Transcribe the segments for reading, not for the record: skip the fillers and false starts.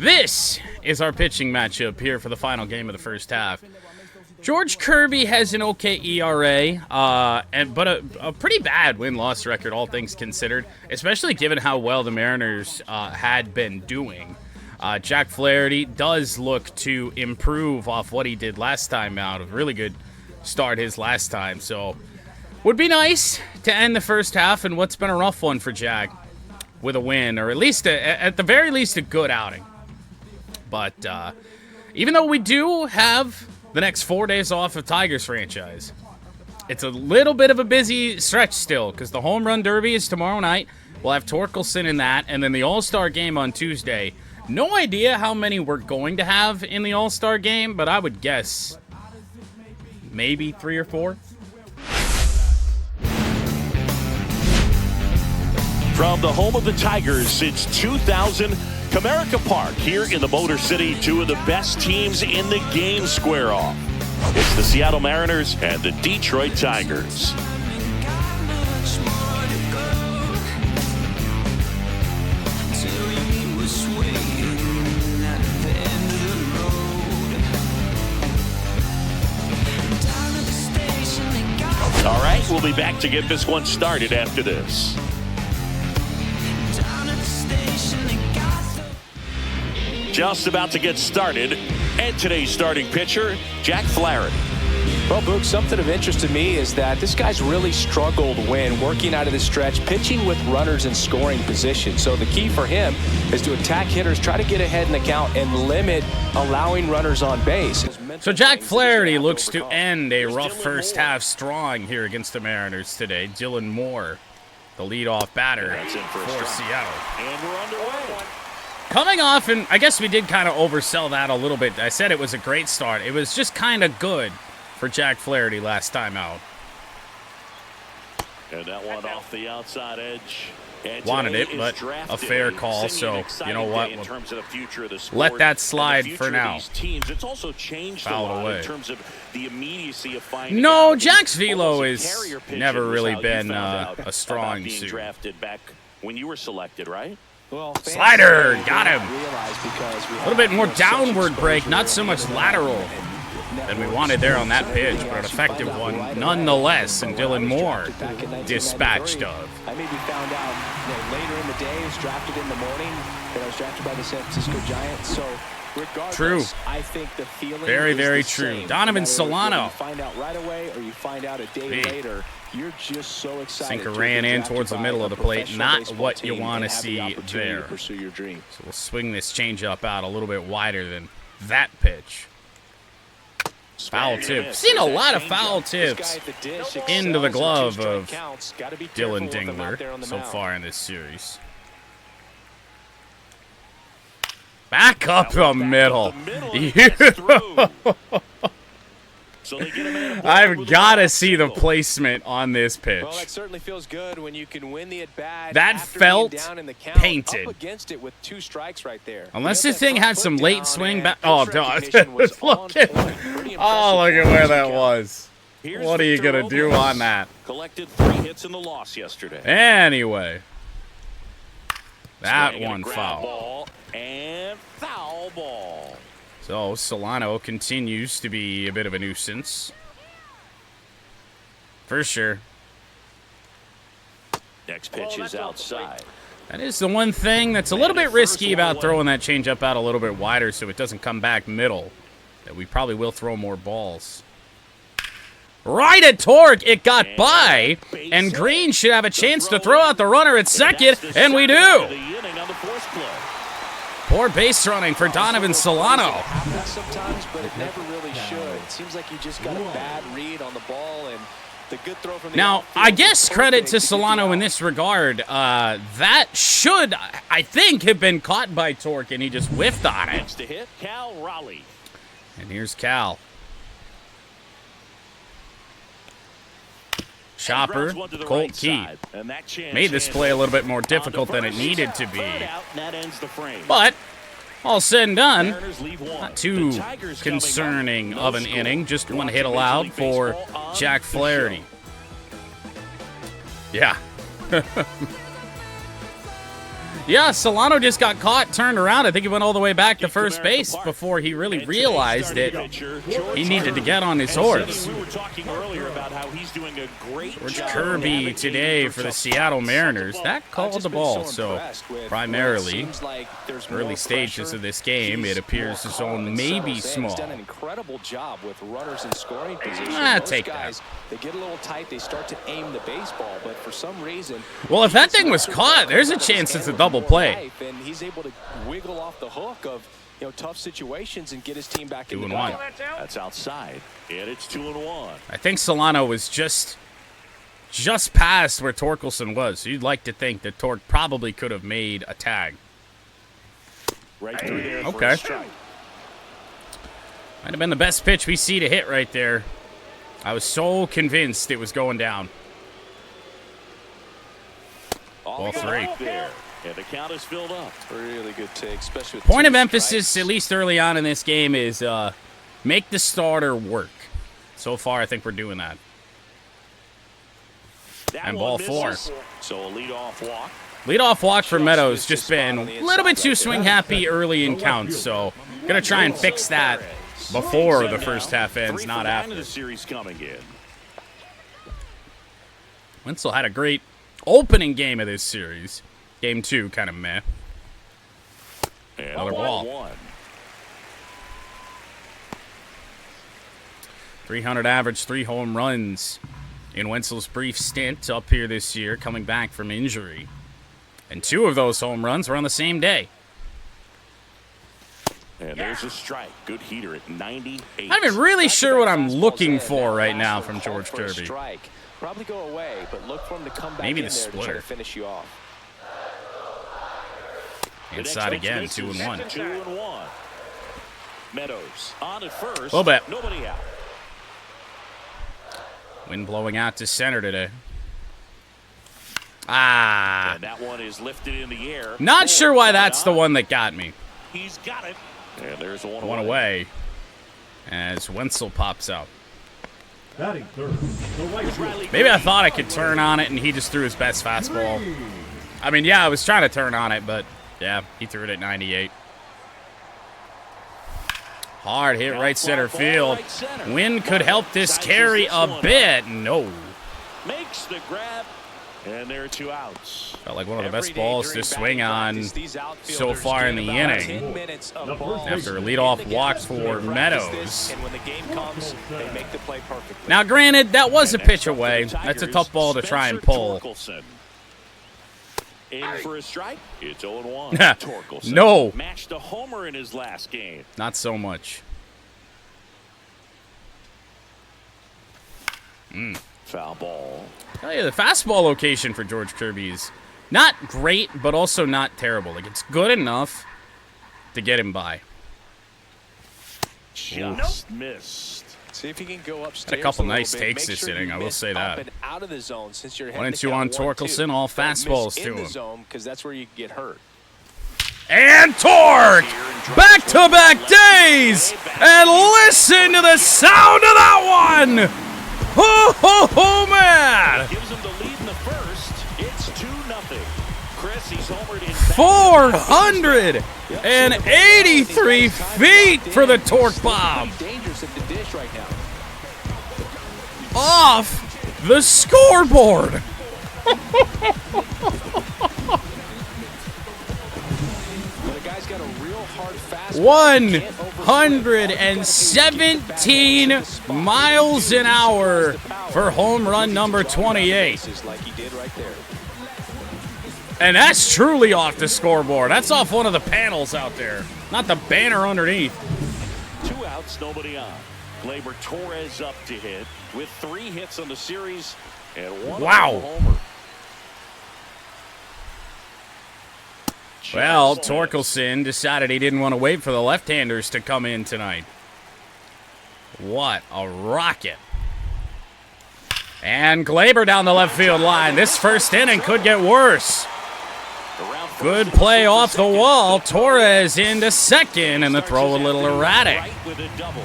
This is our pitching matchup here for the final game of the first half. George Kirby has an okay ERA, but a pretty bad win-loss record, all things considered, especially given how well the Mariners had been doing. Jack Flaherty does look to improve off what he did last time out. A really good start his last time, so would be nice to end the first half in what's been a rough one for Jack with a win, or at least, at the very least, a good outing. But even though we do have the next 4 days off of Tigers franchise, it's a little bit of a busy stretch still because the Home Run Derby is tomorrow night. We'll have Torkelson in that, and then the All-Star game on Tuesday. No idea how many we're going to have in the All-Star game, but I would guess maybe 3 or 4. From the home of the Tigers since 2000, Comerica Park here in the Motor City, two of the best teams in the game square off. It's the Seattle Mariners and the Detroit Tigers. All right, we'll be back to get this one started after this. Just about to get started, and today's starting pitcher, Jack Flaherty. Well, Boog, something of interest to me is that this guy's really struggled when working out of the stretch, pitching with runners in scoring position. So the key for him is to attack hitters, try to get ahead in the count, and limit allowing runners on base. So Jack Flaherty looks to end a rough first half strong here against the Mariners today. Dylan Moore, the leadoff batter for Seattle. And we're underway. Coming off, and I guess we did kind of oversell that a little bit. I said it was a great start. It was just kind of good for Jack Flaherty last time out. And that one off the outside edge. Wanted it, but a fair call, so you know what? We'll let that slide for now. It's also changed Fouled away. in terms of the immediacy of finding No, Jack's velo has never really been a strong suit. Drafted back when you were selected, right? Well, Slider, got him. A little bit more downward break, not so much lateral than we wanted there on that pitch, but an effective one nonetheless, and Dylan Moore dispatched of. I maybe found out later in the day, I was drafted in the morning, that I was drafted by the San Francisco Giants, so regardless, true. I think the feeling Very, is very the true. same. Donovan No matter Solano. You find out right away or you find out a day later, you're just so excited. Sinker to ran be in drafted towards the by middle a of the plate, professional not baseball what you team want to and have the see opportunity there. to pursue your dream. So we'll swing this changeup out a little bit wider than that pitch. Foul tip. Seen a lot of foul tips into the glove of Dylan Dingler so far in this series. Back up the middle. I've got to see the placement on this pitch. Well, that certainly feels good when you can win the at-bat. That felt painted. Up against it with 2 strikes right there. Unless this thing had some late swing back. Oh, look at look at where that was. What are you going to do on that? Collected 3 hits in the loss yesterday. Anyway. That one foul. And foul ball. So Solano continues to be a bit of a nuisance. For sure. Next pitch is outside. That is the one thing that's a little bit risky about throwing that changeup out a little bit wider so it doesn't come back middle. That we probably will throw more balls. Right at Torque, it got by, and Green should have a chance to throw out the runner at second, and we do. Poor base running for Donovan Solano. Sometimes, but it never really should. It seems like you just got a bad read on the ball, and the good throw from the now, outfield I guess was credit perfect to keep Solano it in out. this regard. That should, I think, have been caught by Torque, and he just whiffed on it. Next to hit, Cal Raleigh. And here's Cal. Chopper, Colt Key. Made this play a little bit more difficult than it needed to be. But, all said and done, not too concerning of an inning. Just one hit allowed for Jack Flaherty. Yeah. Yeah, Solano just got caught, turned around. I think he went all the way back to first base before he really realized that he needed to get on his horse. We were talking earlier about how he's doing a great George job Kirby today for the Seattle Mariners. That called the ball, so primarily early stages of this game, it appears the zone may be small. He's done an incredible job with runners in scoring position. Take that. They get a little tight, they start to aim the baseball, but for some reason, well, if that thing was caught, there's a chance it's a double play. And he's able to wiggle off the hook of tough situations and get his team back in the 2-1. game. That's outside, and it's 2-1. I think Solano was just past where Torkelson was. So you'd like to think that Torque probably could have made a tag. Right through there for Okay. a strike. Might have been the best pitch we see to hit right there. I was so convinced it was going down. Ball 3. There. And the count is filled up. Really good take, especially with Point of 2 emphasis, strikes. at least early on in this game, is make the starter work. So far, I think we're doing that. That And one ball misses. 4. So a leadoff walk. Leadoff walk for Meadows just been a little bit too swing happy early in counts, so gonna try and fix that before the first half ends, 3 not for 9 after. of the series coming in. Wenzel had a great opening game of this series. Game 2, kind of meh. And Another ball. 1-1. 300 average, 3 home runs in Wenzel's brief stint up here this year, coming back from injury. And 2 of those home runs were on the same day. And there's a strike. Good heater at 98. I'm not even really sure what I'm Fastball's looking in. for That right last now one from called George for a Kirby. strike. Probably go away, but look for him to come back Maybe in the there to try splitter. to finish you off. The next Inside pitch again, misses. 2-1. 2-1. Meadows on at first. Little bit. Nobody out. Wind blowing out to center today. Ah. And that one is lifted in the air. Not sure why that's the one that got me. He's got it. And there's a One away as Wenzel pops out. Batting third, the right field. Maybe I thought I could turn on it and he just threw his best fastball. I mean, yeah, I was trying to turn on it, but yeah, he threw it at 98. Hard hit right center field. Wind could help this carry a bit. No. Makes the grab. And there are 2 outs. Felt like one of the best balls to swing on so far in the inning. After a leadoff walk for Meadows. And when the game comes, they make the play perfectly. Now, granted, that was a pitch away. That's a tough ball to try and pull. Torkelson. In for a strike. It's 0-1. Torkelson No. matched a homer in his last game. Not so much. Foul ball. Tell you, the fastball location for George Kirby is not great, but also not terrible. Like, it's good enough to get him by. Just missed. See if he can go upstairs. Had a couple little nice bit. takes Make this sure inning, you I will miss say up that. and out of the zone since you're 1 and 2 on Torkelson, all fastballs to in the him. zone because that's where you get hurt. And Torque! Back-to-back days! And listen to the sound of that one! Ho, ho, ho, man! Gives him the lead in the first. It's 2-0. Chris, he's homered in 483 feet for the Torque bomb. Pretty dangerous at the dish right now. Off the scoreboard. But the guy's got a real hard fastball. 117 miles an hour for home run number 28. Like he did right there. And that's truly off the scoreboard. That's off one of the panels out there, not the banner underneath. 2 outs, nobody on. Gleyber Torres up to hit with 3 hits on the series and 1 Wow. homer. Well, Just Torkelson decided he didn't want to wait for the left-handers to come in tonight. What a rocket. And Gleyber down the left field line. This first inning could get worse. around first Good and play second off the second. wall. Torres into second, and the throw a little erratic. Right with a double.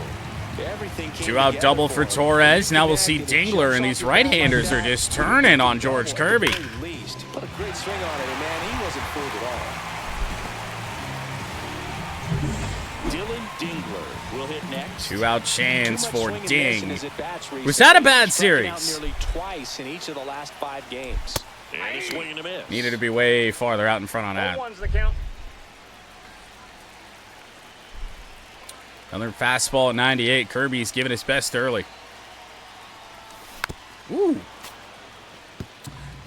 Everything came 2-out together double for him. Torres. Now we'll see Get back and Dingler, and show these off your right-handers bat are like just that. turning on George Kirby. At least. What a great great swing on it, and man, he wasn't fooled at all. Dylan Dingler will hit next. 2-out chance for Ding. Who's had a bad series. Nearly twice in each of the last 5 games. And a swing and a miss. Needed to be way farther out in front on that. One's the count. Another fastball at 98. Kirby's giving his best early. Ooh.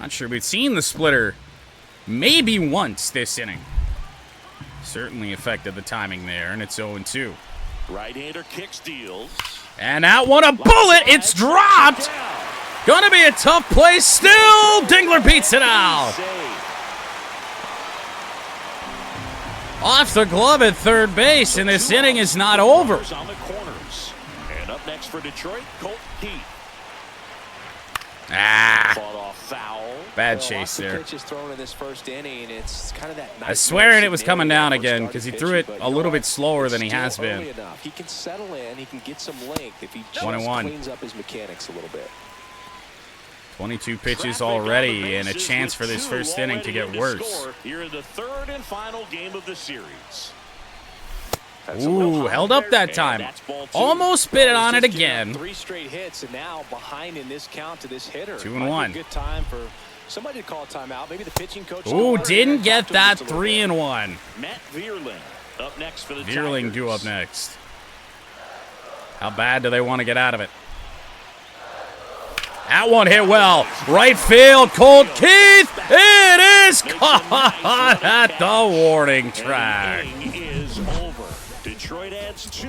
Not sure we've seen the splitter maybe once this inning. Certainly affected the timing there, and it's 0-2. Right-hander kicks, deals. And that one, a bullet. It's dropped. Gonna be a tough play still. Dingler beats it out. Off the glove at third base, and this inning is not over. On the corners. And up next for Detroit, Colt Keith. Fought off foul. Bad chase there. Pitches thrown in this first inning. It's kind of that. I swear it was coming down again because he threw it a little bit slower than he has been. He can settle in. He can get some length if he just 1-1. cleans up his mechanics a little bit. 22 pitches already, and a chance for this first inning to get worse. Here in the third and final game of the series. Ooh, held up that time. Almost bit it on it again. 3 straight hits, and now behind in this count to this hitter. 2-1. Good time for somebody to call a timeout. Maybe the pitching coach. Ooh, didn't get that 3-1. Matt VIERLING up next for the VIERLING Tigers. due up next. How bad do they want to get out of it? That one hit well. Right field, Colt Keith. It is caught at the warning track.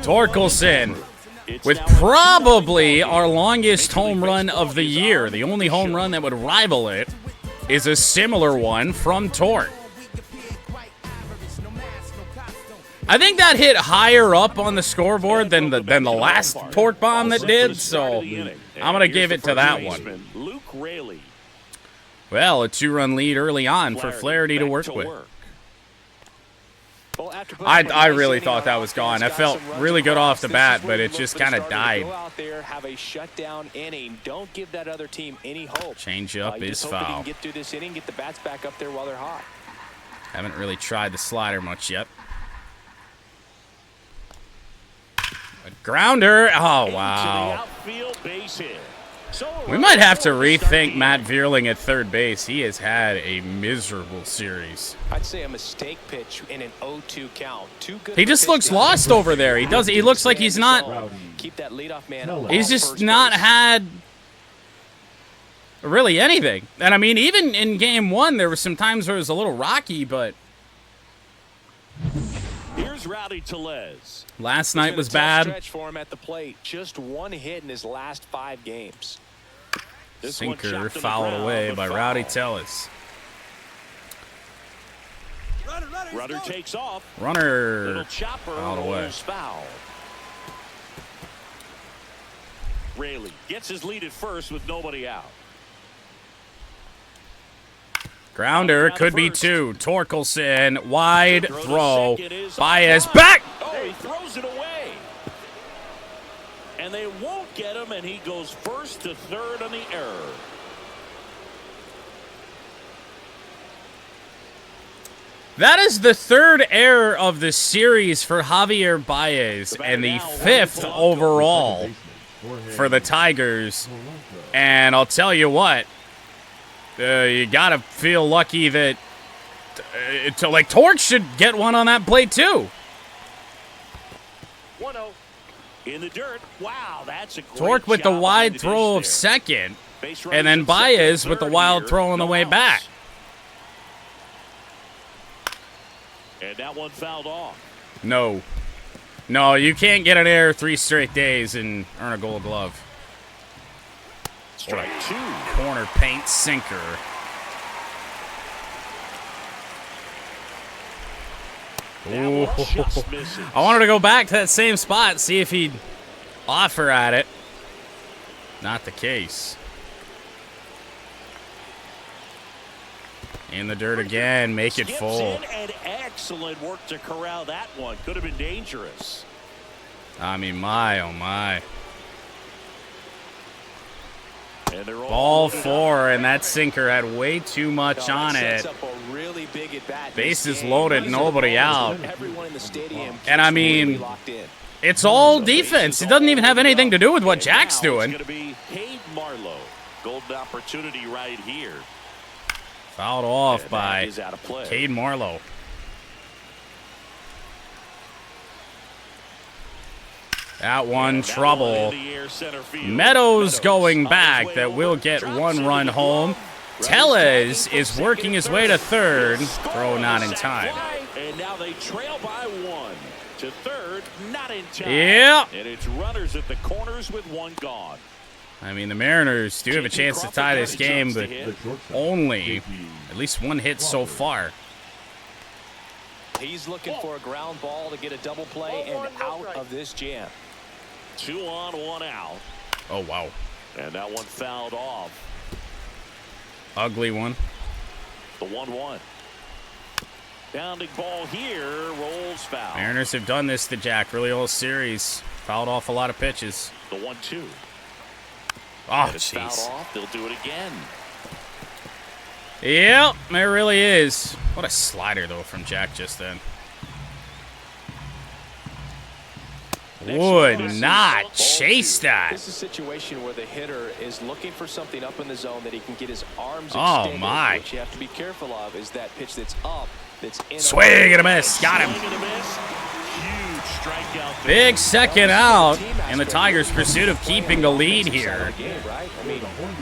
Torkelson with probably our longest home run of the year. The only home run that would rival it is a similar one from Torque. I think that hit higher up on the scoreboard than the last Torque bomb that did, so I'm going to give it to that one. Well, a 2-run lead early on for Flaherty to work with. I really thought that was gone. I felt really good off the bat, but it just kind of died. Changeup is foul. Haven't really tried the slider much yet. A grounder. Oh, wow. We might have to rethink Matt VIERLING at third base. He has had a miserable series. I'd say a mistake pitch in an 0-2 count. He just looks lost over there. He does. He looks like he's not. Keep that leadoff man. He's just not had really anything. And I mean, even in game 1, there were some times where it was a little rocky, but here's Rowdy Tellez. Last night was bad. Stretch for him at the plate. Just 1 hit in his last 5 games. Sinker fouled away by Rowdy Tellez. Runner takes off. Runner fouled away. Foul. Raley gets his lead at first with nobody out. Grounder could be 2. Torkelson wide throw. Baez back. Oh, he throws it away. And they won't get him, and he goes first to third on the error. That is the 3rd error of the series for Javier Baez and the 5th overall for the Tigers. And I'll tell you what, you got to feel lucky that like Torque should get one on that plate too. 1-0 in the dirt. Wow, that's a great Torque with the job wide behind throw the of dish second, there. and then Baez with the wild throw on the way back. And that one fouled off. No, you can't get an error 3 straight days and earn a Gold Glove. Strike 2. Corner paint sinker. Ooh. I wanted to go back to that same spot, see if he'd offer at it. Not the case. In the dirt again, make it full. And excellent work to corral that one. Could have been dangerous. I mean, my, oh my. And they're all Ball loaded up. 4, and that sinker had way too much on it. Bases loaded, nobody out. And I mean, it's all defense. It doesn't even have anything to do with what Jack's doing. It's going to be Cade Marlowe. Golden opportunity right here. Fouled off And by that is out of play. Cade Marlowe. That one, And that trouble. one in the air, center field. Meadows going on back. his way That over, will get drops one it run into the home. glove. Tellez is working his way to third. Throw not in time. And now they trail by 1 to third, not in time. Yeah. And it's runners at the corners with 1 gone. I mean, the Mariners do have a chance to tie this game, but only at least 1 hit so far. He's looking for a ground ball to get a double play and out of this jam. 2 on, 1 out. Oh, wow. And that one fouled off. Ugly one. The 1-1. Bounding ball here, rolls foul. Mariners have done this to Jack really all series. Fouled off a lot of pitches. The 1-2. Oh, It's fouled jeez. off. They'll do it again. Yep, it really is. What a slider, though, from Jack just then. Would not chase that. This is a situation where the hitter is looking for something up in the zone that he can get his arms Oh, extended. my. What you have to be careful of is that pitch that's up, that's in. Swing and a miss. Got him. Swing and a miss. Huge strikeout there. Big second out in the Tigers' pursuit of keeping the lead here.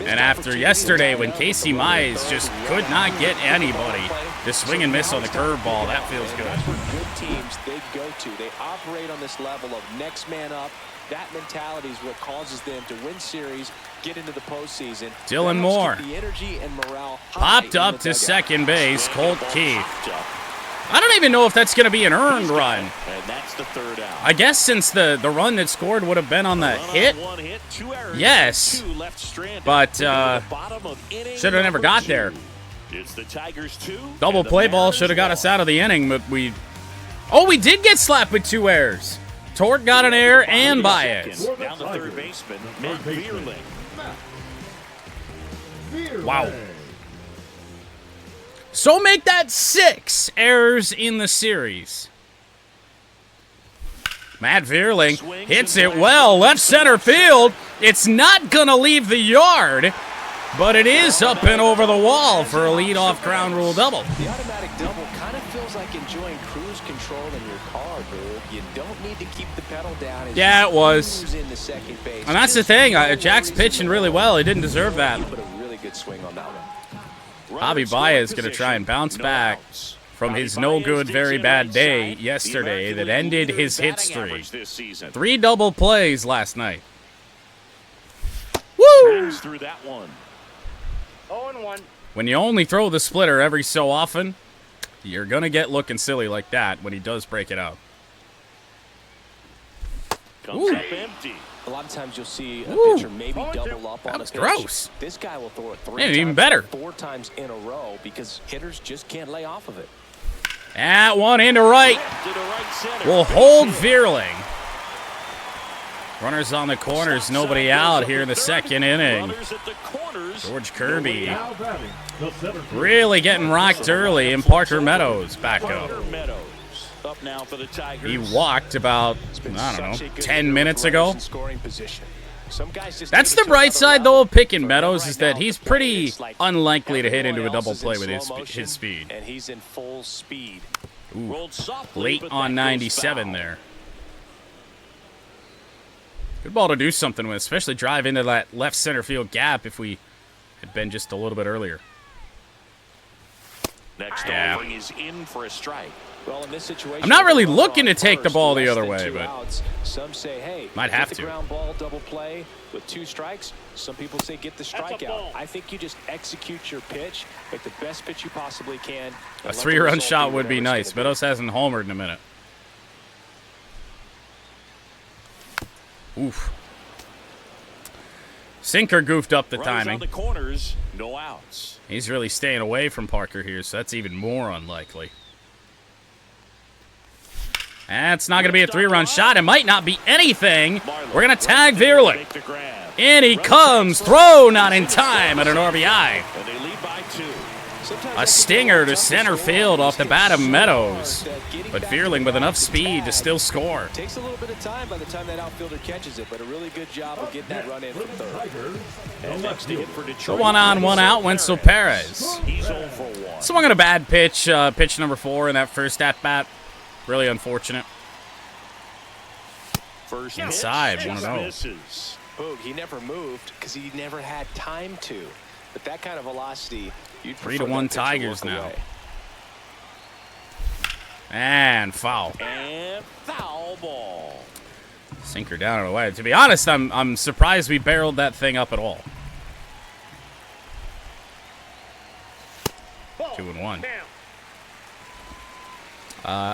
And after yesterday when Casey Mize just could not get anybody to swing and miss on the curveball, that feels good. Good teams they go to. They operate on this level of next man up. That mentality is what causes them to win series, get into the postseason. Dylan That helps Moore. keep the energy and morale high Popped in up the to dugout. second base, Colt Keith. Popped up. I don't even know if that's going to be an earned run. And that's the 3rd out. I guess since the run that scored would have been on the hit, One hit, 2 errors, Yes. 2 left stranded. but We're to the bottom of inning should have never number got 2. there. It's the Tigers 2. Double and the play ball Mariners should have got 1. us out of the inning, but we... Oh, we did get slapped with 2 errors. Tort got an error and Baez. Down the third baseman, Matt VIERLIng. Wow. So make that 6 errors in the series. Matt VIERLIng hits it well, left center field. It's not going to leave the yard, but it is up and over the wall for a leadoff ground rule double. The automatic double kind of feels like enjoying cruise control in your car, dude. You don't need to keep the pedal down. As Yeah, you it was. cruise into second base. And that's the thing. Jack's pitching really well. He didn't deserve that. He put a really good swing on that one. Javi Baez is going to try and bounce back from his no-good, very bad day yesterday that ended his hit streak. 3 double plays last night. Woo! Through that one. 0-1. When you only throw the splitter every so often, you're going to get looking silly like that when he does break it out. Comes Ooh. up empty. A lot of times you'll see a Ooh. pitcher maybe double up on a was pitch. gross. This guy will throw it 3 Made it times, even better. 4 times in a row because hitters just can't lay off of it. That one into right. To the right center. Will hold VIERLIng. Runners on the corners, nobody out here in the second inning. Runners at the corners. George Kirby Now batting, the center fielder. really getting rocked early, and Parker Meadows back up. Parker Meadows up now for the Tigers. He walked about, I don't know, 10 minutes ago. That's the bright side, though, of picking Meadows, is that he's pretty unlikely to hit into a double play with his speed. And he's in full speed. Rolled softly, Late but on that goes 97 foul. there. Good ball to do something with, especially drive into that left center field gap if we had been just a little bit earlier. Next Yeah. offering is in for a strike. Well, in this situation, I'm not really with looking to on take the first, ball the less other than way, 2 but outs. Some say, hey, might get have the to. ground ball double play with 2 strikes. Some people say get the strikeout. I think you just execute your pitch, make the best pitch you possibly can. and A let the 3-run result shot be would be whatever nice. it's gonna Meadows hasn't homered in a minute. Oof. Sinker goofed up the Runners on timing. the corners, no outs. He's really staying away from Parker here, so that's even more unlikely. That's not going to be a 3-run shot. It might not be anything. We're going to tag VIERLING. In he comes. Throw not in time at an RBI. A stinger to center field off the bat of Meadows. But VIERLING with enough speed to still score. Takes a little bit of time by the time that outfielder catches it, but a really good job of getting that run in from third. And next to hit for Detroit. 1 on, 1 out, Wenzel Perez. He's 0 for 1. Swung on a bad pitch, pitch number 4 in that first at-bat. Really unfortunate. First Inside, pitch, 1-0. misses. Boog, he never moved because he never had time to. But that kind of velocity, you'd 3-1 Tigers now. And foul. And foul ball. Sinker down and away. To be honest, I'm surprised we barreled that thing up at all. 2-1.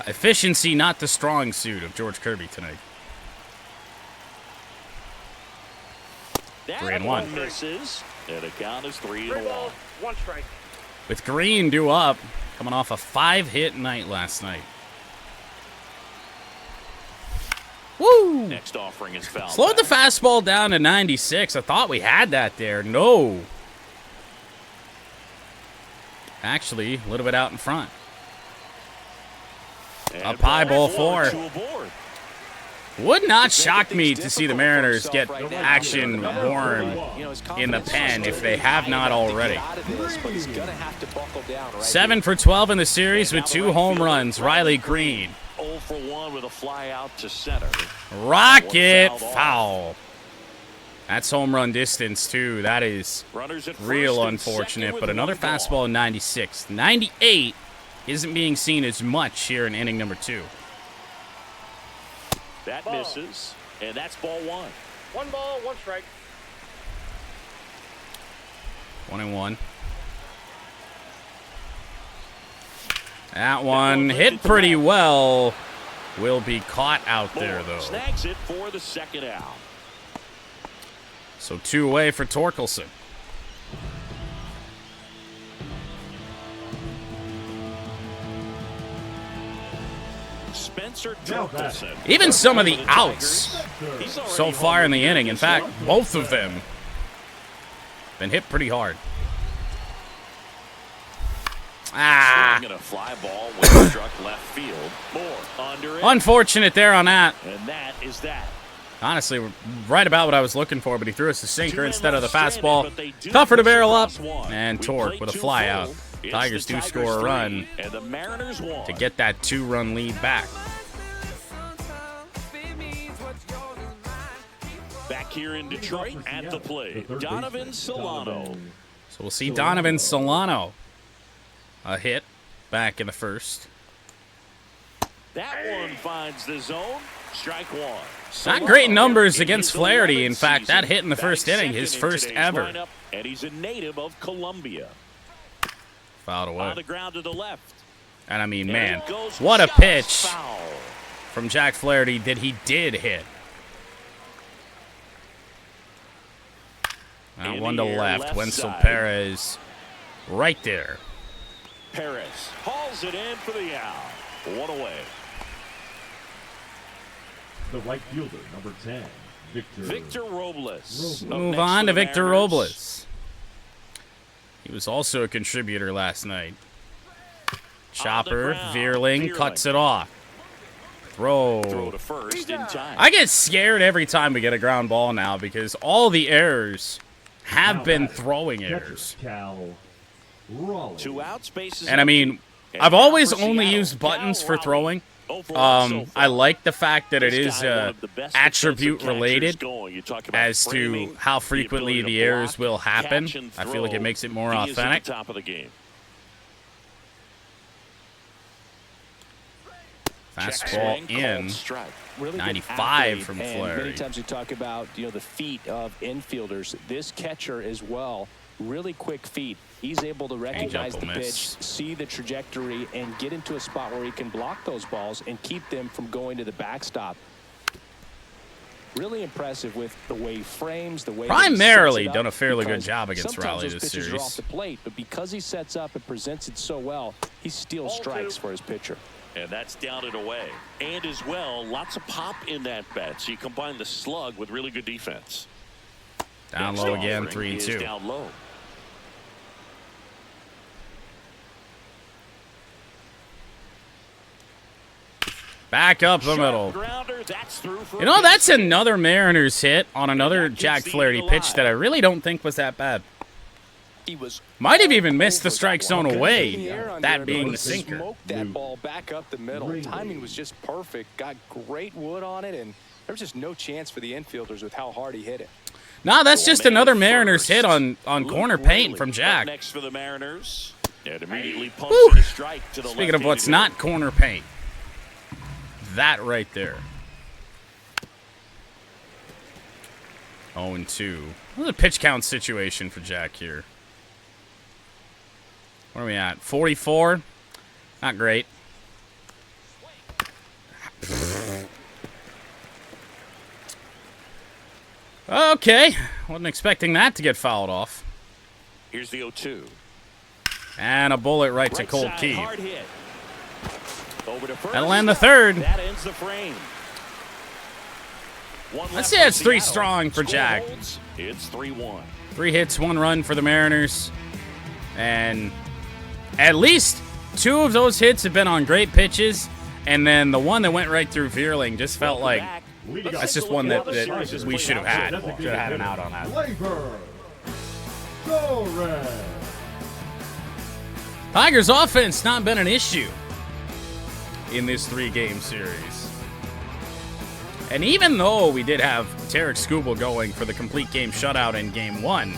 Efficiency, not the strong suit of George Kirby tonight. That 3-1. misses. And the count is 3-1. 1 strike. With Green due up, coming off a 5-hit night last night. Woo! Next offering is foul. Slowed the fastball down to 96. I thought we had that there. No. Actually, a little bit out in front. Up high, ball 4. Would not shock me to see the Mariners get action warm in the pen if they have not already. 7 for 12 in the series with 2 home runs. Riley Green. 0 for 1 with a fly out to center. Rocket foul. That's home run distance, too. That is real unfortunate. But another fastball in 96. 98 isn't being seen as much here in inning number 2. That misses, and that's ball 1. 1 ball, 1 strike. 1-1. That one hit pretty well. Will be caught out there, though. Snags it for the second out. So 2 away for Torkelson. Spencer Torkelson. Even some of the outs so far in the inning, in fact, both of them, been hit pretty hard. Swinging a fly ball when it struck left field. More under it. Unfortunate there on that. And that is that. Honestly, right about what I was looking for, but he threw us the sinker instead of the fastball. Tougher to barrel up. And Torque with a fly out. Tigers do score a run and the Mariners won to get that 2-run lead back. Back here in Detroit at the plate, Donovan Solano. So we'll see Donovan Solano. A hit back in the first. That one finds the zone. Strike 1. Not great numbers against Flaherty. In fact, that hit in the first inning, his first ever. Lineup, and he's a native of Columbia. Fouled away. On the ground to the left. And I mean, man, what a pitch from Jack Flaherty that he did hit. Now 1 to left. Wenzel Perez right there. Perez hauls it in for the out. 1 away. The right fielder, number 10, Victor Robles. Move on to Victor Robles. He was also a contributor last night. Chopper, VIERLING cuts it off. Throw to first in time. I get scared every time we get a ground ball now because all the errors have been throwing errors. 2 out, spaces. And I mean, I've always only used buttons for throwing. I like the fact that it is attribute related as to how frequently the errors will happen. I feel like it makes it more authentic. Top of the game. Fastball in. 95 from Flaherty. Many times we talk about the feet of infielders. This catcher as well, really quick feet. He's able to recognize the pitch, see the trajectory, and get into a spot where he can block those balls and keep them from going to the backstop. Really impressive with the way he frames, the way primarily done a fairly good job against Raleigh this series. Sometimes those pitches are off the plate, but because he sets up and presents it so well, he steals strikes for his pitcher. And that's down and away. And as well, lots of pop in that bat. So you combine the slug with really good defense. Down Next low again, offering is 3-2. Down low. Back up the middle. You know, that's another Mariners hit on another Jack Flaherty pitch that I really don't think was that bad. He was Might have even missed the strike zone away, that that being the sinker. Smoked that ball back up the middle. Timing was just perfect. Got great wood on it, and there was just no chance for the infielders with how hard he hit it. No, that's just another Mariners hit on corner paint from Jack. Next for the Mariners. And immediately pumps in a strike to the Speaking of what's left-handed not corner paint, that right there. 0-2. This is a pitch count situation for Jack here. Where are we at? 44? Not great. Okay. Wasn't expecting that to get fouled off. Here's the 0-2. And a bullet right to Colt side, Keith. hard hit. Over to first. That'll end the third. That ends the frame. I'd say it's 3 strong for Jack. It's 3-1. 3 hits, 1 run for the Mariners. And at least 2 of those hits have been on great pitches. And then the one that went right through VIERLIng just felt like that's just one that we should have had. Should have had an out on that. Tigers offense not been an issue in this 3-game series. And even though we did have Tarek Skubal going for the complete game shutout in Game 1,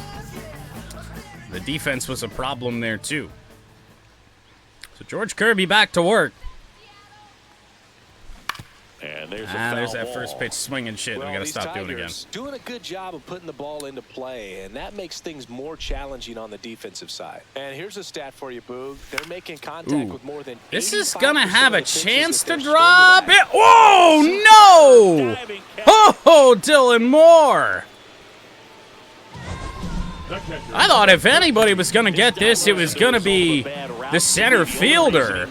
the defense was a problem there too. So George Kirby back to work. And there's There's that first pitch swinging shit. We got to stop doing it again. Doing a good job of putting the ball into play, and that makes things more challenging on the defensive side. And here's a stat for you, Boog. They're making contact with more than 85% This is going to have a of the pitches chance that to they're drop swinging it. Whoa, no! Oh, Dylan Moore. I thought if anybody was going to get this, it was going to be the center fielder.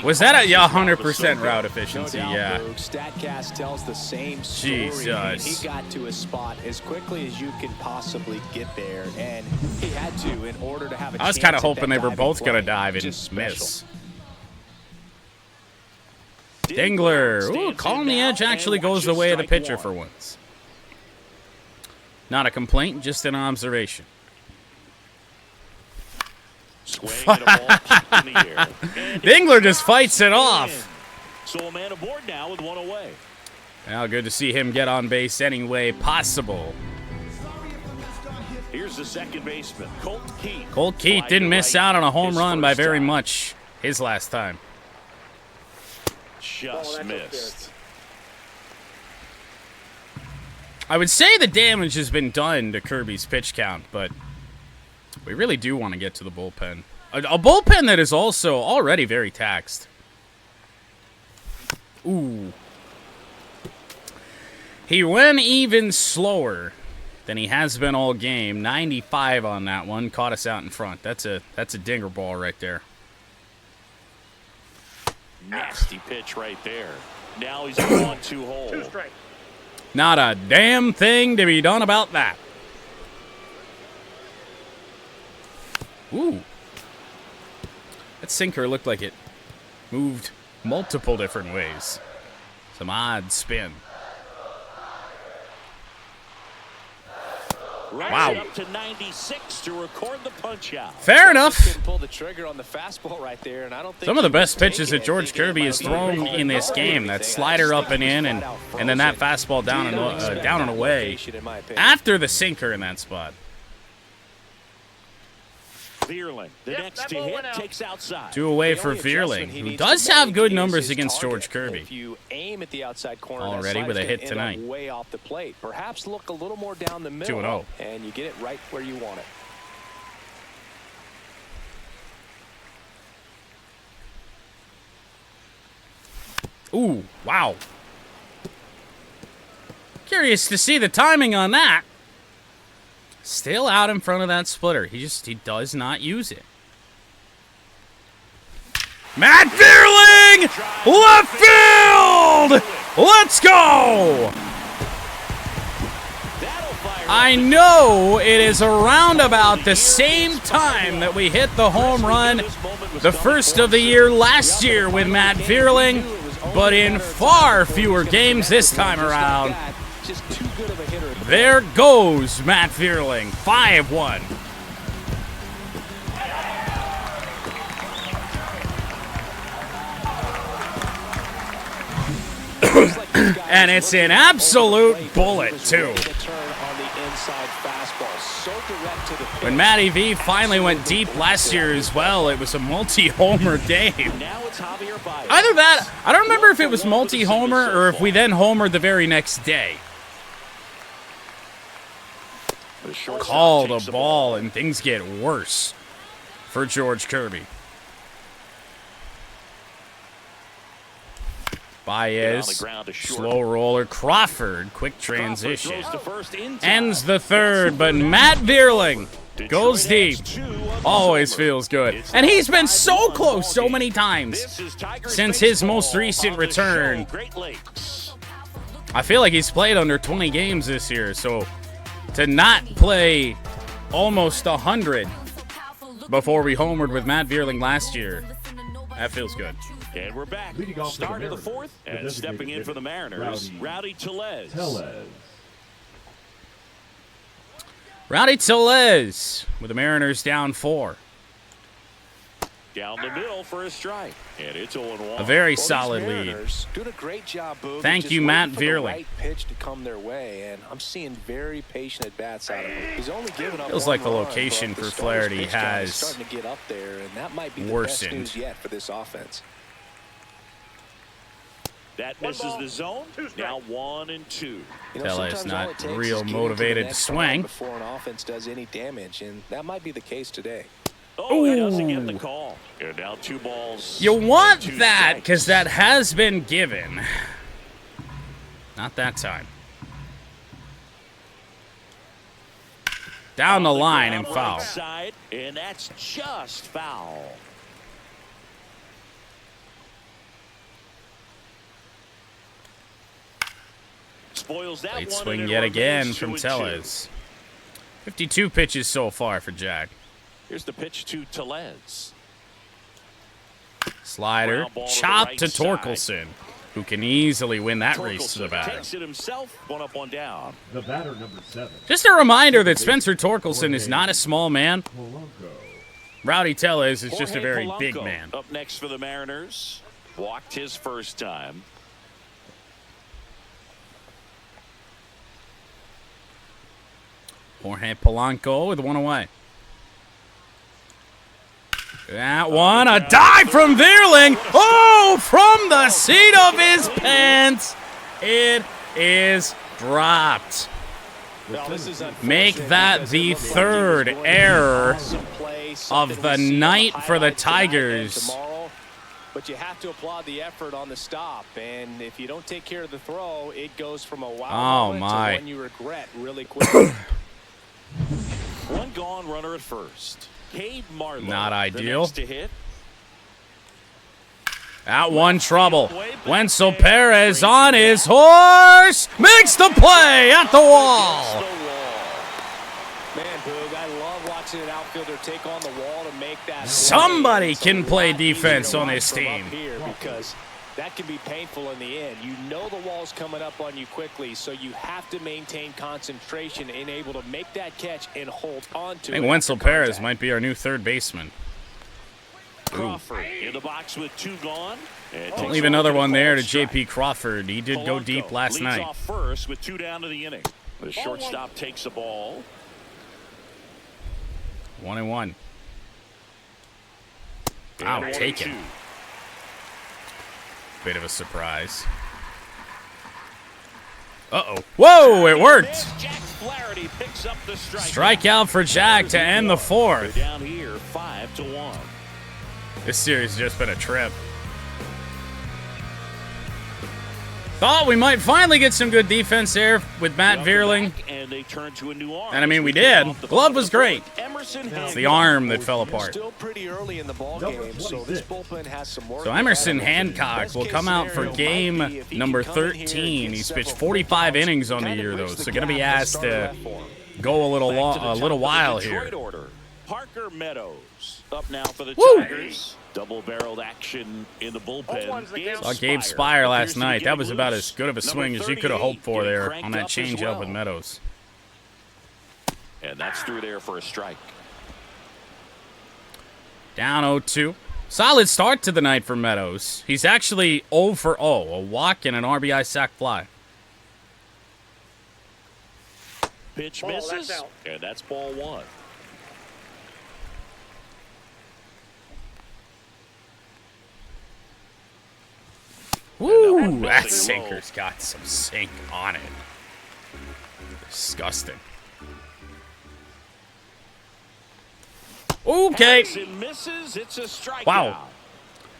Was that a 100% route efficiency? Yeah. StatCast tells the same story. Jesus. He got to his spot as quickly as you can possibly get there, and he had to in order to have a chance. I was kind of at hoping that they were diving both going to play. dive and Just miss. Dingler. Ooh, calling the edge actually goes the way of the pitcher for once. Not a complaint, just an observation. Dingler just fights it off. So a man aboard now with 1 away. Well, good to see him get on base any way possible. Here's the second baseman, Colt Keith. Colt Keith didn't miss out on a home run by very much his last time. Just missed. I would say the damage has been done to Kirby's pitch count, but we really do want to get to the bullpen. A bullpen that is also already very taxed. Ooh. He went even slower than he has been all game. 95 on that one. Caught us out in front. That's a dinger ball right there. Nasty pitch right there. Now he's on 1-2 hole. 2 strikes. Not a damn thing to be done about that. Ooh. That sinker looked like it moved multiple different ways. Some odd spin. Wow. Up to 96 to record the punch out. Fair enough. Couldn't pull the trigger on the fastball right there, and I don't think Some of the he best was pitches taking that George anything Kirby has thrown in this game. That slider up and in, and then that fastball down and away after the sinker in that spot. VIERLIng, the next that to ball hit, went out. takes outside. 2 away The for only adjustment VIERLIng, he who needs does to have make good is numbers his against target. George Kirby. If you aim at the outside corner, Already that with a slider's hit gonna end up tonight. way off the plate. Perhaps look a little more down the middle, 2-0. and you get it right where you want it. Ooh, wow. Curious to see the timing on that. Still out in front of that splitter. He does not use it. Matt Vierling, left field. Let's go. I know it is around about the same time that we hit the home run, the first of the year last year with Matt Vierling, but in far fewer games this time around. There goes Matt Vierling, 5-1. And it's an absolute bullet, too. When Matty V finally went deep last year as well, it was a multi-homer day. Either that, I don't remember if it was multi-homer or if we then homered the very next day. Called a ball and things get worse for George Kirby. Baez, slow roller, Crawford, quick transition. Ends the third, but Matt Vierling goes deep. Always feels good. And he's been so close so many times since his most recent return. I feel like he's played under 20 games this year, so to not play almost 100 before we homered with Matt Vierling last year, that feels good. And we're back. Start of the fourth, and stepping in for the Mariners, Rowdy Tellez. Rowdy Tellez with the Mariners down 4. Down the middle for a strike, and it's 0-1. A very solid lead. Doing a great job, Boog. Thank you, Matt Vierling. Right pitch to come their way, and I'm seeing very patient at bats out of him. He's only given up Feels like the location for Flaherty has starting to get up there, and that might be the worsened. best news yet for this offense. That misses the zone. Now 1-2. Tellez not real motivated to swing. Before an offense does any damage, and that might be the case today. Oh, he doesn't get the call. And now 2 balls. You want that because that has been given. Not that time. Down the line and foul. Side, and that's just foul. Spoils that Late one, swing yet again from Tellez. 52 pitches so far for Jack. Here's the pitch to Tellez. Slider, chop to Torkelson, who can easily win that race to the batter. Takes it himself, 1 up, 1 down. The batter number 7. Just a reminder that Spencer Torkelson is not a small man. Rowdy Tellez is just a very big man. Up next for the Mariners. Walked his first time. Jorge Polanco with 1 away. That one, a dive from Vierling. Oh, from the seat of his pants. It is dropped. Make that the 3rd error of the night for the Tigers. But you have to applaud the effort on the stop, and if you don't take care of the throw, it goes from a wow moment to one you regret really quickly. 1 gone, runner at first. Cade Marlowe, not ideal. To hit. That one trouble. Wenzel Perez on his horse. Makes the play at the wall. Man, Boog, I love watching an outfielder take on the wall to make that. Somebody can play defense on this team. Here because that can be painful in the end. You know the wall's coming up on you quickly, so you have to maintain concentration and able to make that catch and hold on to it. I think Wenzel Perez might be our new 3rd baseman. Crawford in the box with 2 gone. Don't leave another one there to J.P. Crawford. He did go deep last night. Off first with 2 down to the inning. The shortstop takes the ball. 1-1. Wow, taken. Bit of a surprise. Uh-oh. Whoa, it worked. Strikeout for Jack to end the 4th. Down here, 5-1. This series has just been a trip. Thought we might finally get some good defense there with Matt Vierling. And they turn to a new arm. And I mean, we did. Glove was great. Emerson It's the arm that fell apart. Still pretty early in the ball game, so this bullpen has some work. So Emerson Hancock will come out for game number 13. He's pitched 45 innings on the year, though, so going to be asked to go a little while here. Parker Meadows up now for the Woo! Tigers. Double-barreled action in the bullpen. Saw Gabe Spire last night. That was about as good of a swing as you could have hoped for there on that changeup with Meadows. And that's through there for a strike. Down 0-2. Solid start to the night for Meadows. He's actually 0 for 0. A walk and an RBI sac fly. Pitch misses, and that's ball one. Woo! That sinker's got some sink on it. Disgusting. Okay. Misses, it's a strikeout. Wow.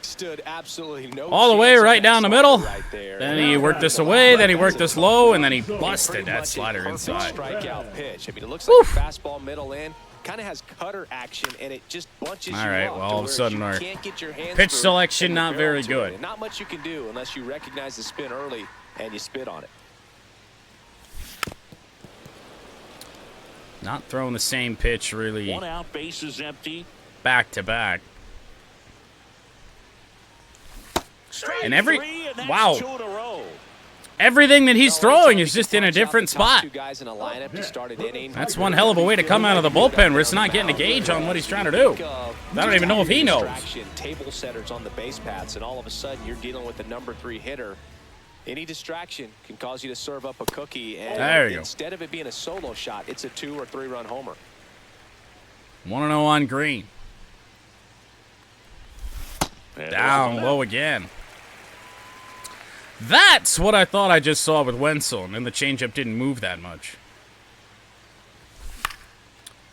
Stood absolutely no All the way right down the middle. Right there. Then he worked this away, then he worked this low, and then he busted that slider inside. Strikeout pitch. I mean, it looks like a fastball middle in. Kind of has cutter action, and it just bunches All you right, up well, to all of a where sudden you our can't get your hands pitch through selection and not barrel very to good. it. And not much you can do unless you recognize the spin early and you spit on it. Not throwing the same pitch really One out, base is empty. back to back. And wow. Everything that he's throwing is just in a different spot. That's one hell of a way to come out of the bullpen. We're just not getting a gauge on what he's trying to do. I don't even know if he knows. Table setters on the base paths, and all of a sudden you're dealing with the number 3 hitter. Any distraction can cause you to serve up a cookie, and there you go. Instead of it being a solo shot, it's a 2 or 3 run homer. 1-0 on Green. Down low again. That's what I thought I just saw with Wenzel, and then the changeup didn't move that much.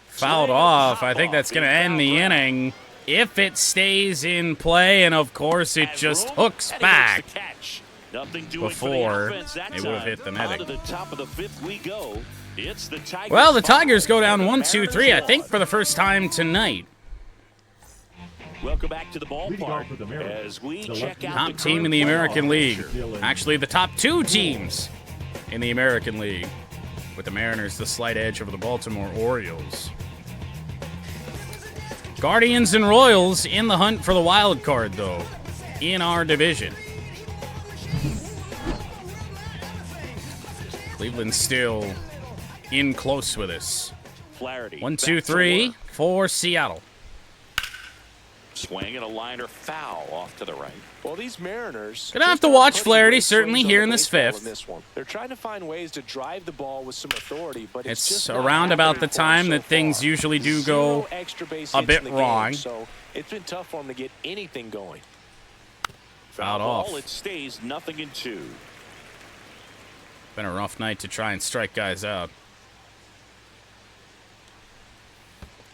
Fouled off. I think that's going to end the inning if it stays in play, and of course it just hooks back before it would have hit the netting. Well, the Tigers go down 1-2-3, I think, for the first time tonight. Welcome back to the ballpark as we check out top team in the American League. Actually, the top 2 teams in the American League, with the Mariners the slight edge over the Baltimore Orioles. Guardians and Royals in the hunt for the wild card, though, in our division. Cleveland still in close with us. 1-2-3 for Seattle. Swing and a liner foul off to the right. Well, these Mariners gonna have to watch Flaherty certainly here in this 5th. They're trying to find ways to drive the ball with some authority, but it's just around about the time that things usually do go a bit wrong. So it's been tough for them to get anything going. Fouled off. It stays 0-2. Been a rough night to try and strike guys out.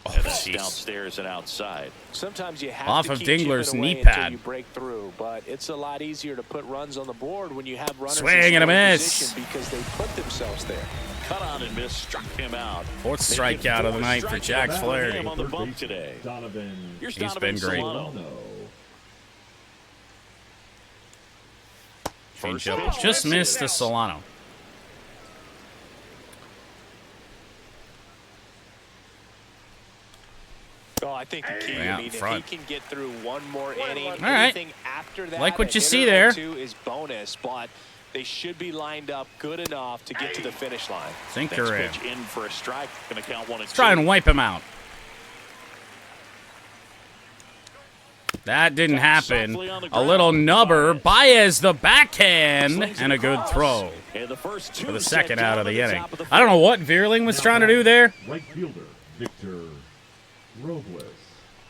Oh, that's downstairs and outside. Sometimes you have off to of keep Dingler's chipping knee away pad. until you break through, but it's a lot easier to put runs on the board when you have runners swing and a miss position because they put themselves there. Cut on and miss, struck him out. 4th strikeout of the night for Jack Flaherty. On the bump today. He's been great. Changeup just missed to Solano. Oh, I think the key, I mean, if he can get through one more inning, anything after that, like what you see hitter there. or 2 is bonus, but they should be lined up good enough to get to the finish line. Sinker in. In for a strike, going to count 1 and 2. Let's try and wipe him out. That didn't happen. A little nubber. Baez the backhand and a good throw for the 2nd out of the inning. I don't know what VIERLING was trying to do there. Right fielder Victor Robles.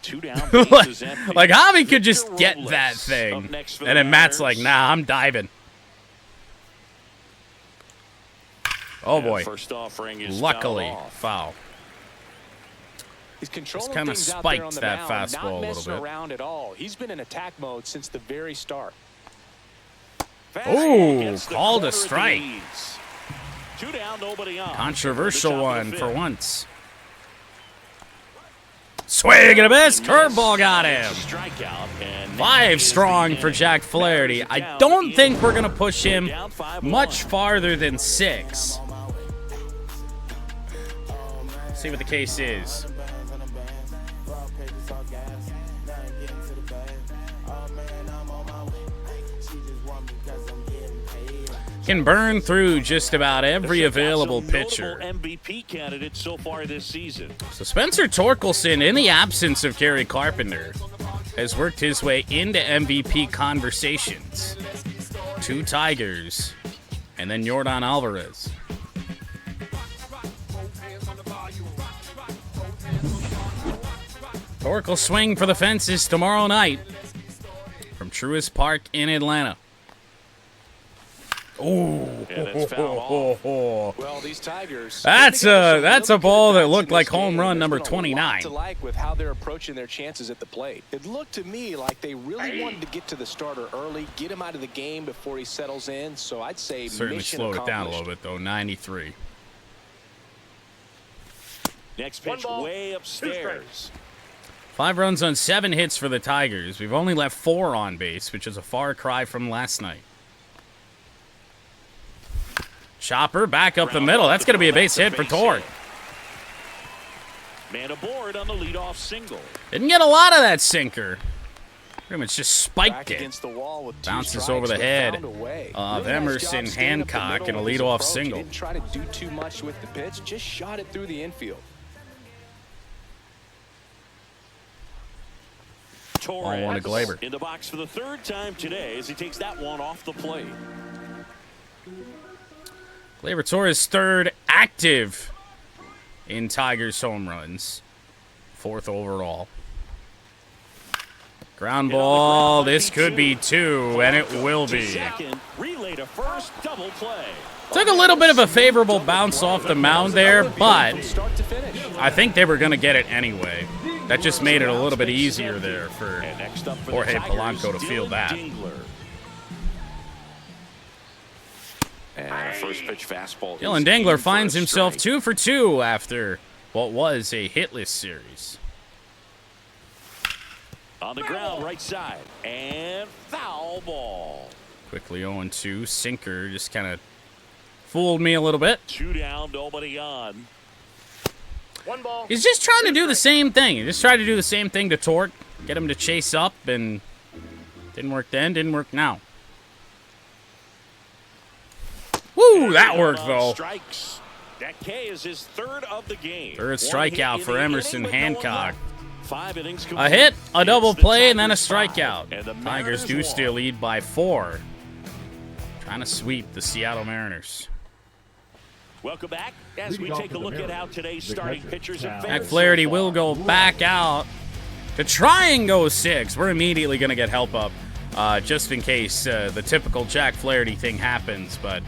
2 down, bases empty. Like Javi could just get that thing, and then Matt's like, "Nah, I'm diving." Oh boy! First offering is luckily foul. He's controlling kind of things out there on spiked the that mound, fastball not a little messing bit. around at all. He's been in attack mode since the very start. Ooh, called a strike. 2 down, nobody on. Controversial one for once. Swing and a miss. Curveball got him. Strikeout. And 5 strong for Jack Flaherty. I don't think we're going to push him much farther than 6. See what the case is. Can burn through just about every available pitcher. MVP candidate so far this season. So Spencer Torkelson, in the absence of Gary Carpenter, has worked his way into MVP conversations. 2 Tigers, and then Yordan Alvarez. Torque will swing for the fences tomorrow night from Truist Park in Atlanta. And it's fouled off. Well, these Tigers. That's a ball that looked like home run number 29. To like with how they're approaching their chances at the plate. It looked to me like they really wanted to get to the starter early, get him out of the game before he settles in. So I'd say Certainly mission slowed it down a accomplished. little bit though. 93. Next pitch way upstairs. 5 runs on 7 hits for the Tigers. We've only left 4 on base, which is a far cry from last night. Chopper back up the middle. That's going to be a base hit for Torque. Man aboard on the leadoff single. Didn't get a lot of that sinker. Pretty much just spiked Back it. against the wall with 2 Bounces strikes, over the they head found a way. of Really nice Emerson job staying up the Hancock middle in a with his leadoff approach. He single. didn't try to do too much with the pitch, just shot it through the infield. Torres one to Glaber. in the box for the 3rd time today as he takes that one off the plate. Gleyber Torres 3rd active in Tigers home runs. 4th overall. Ground ball. This could be 2, and it will be. Second, relay to first, double play. Took a little bit of a favorable bounce off the mound there, but Start to finish. I think they were going to get it anyway. That just made it a little bit easier there for And next up for Jorge the Tigers, Polanco to field Dylan that. Dingler. And first pitch fastball. Dylan is Dingler in for finds a himself strike. 2 for 2 after what was a hitless series. On the ground, right side, and foul ball. Quickly 0-2. Sinker just kind of fooled me a little bit. 2 down, nobody on. 1 ball. He's just trying to do the same thing. He just tried to do the same thing to Torque. Get him to chase up, and didn't work then, didn't work now. Woo, that worked, though. Strikes. That K is his 3rd of the game. 3rd One strikeout hit for in the Emerson inning with no one Hancock. left. 5 innings A complete. hit, a double It's the play, and then a Tigers 5, strikeout. and the Tigers Mariners do won. still lead by 4. Trying to sweep the Seattle Mariners. Welcome back as we Leading off take a for the look at how Mariners, today's the starting catcher, pitchers Jack have Jack fared so Flaherty far. will go back out to try and go 6. We're immediately going to get help up just in case the typical Jack Flaherty thing happens, but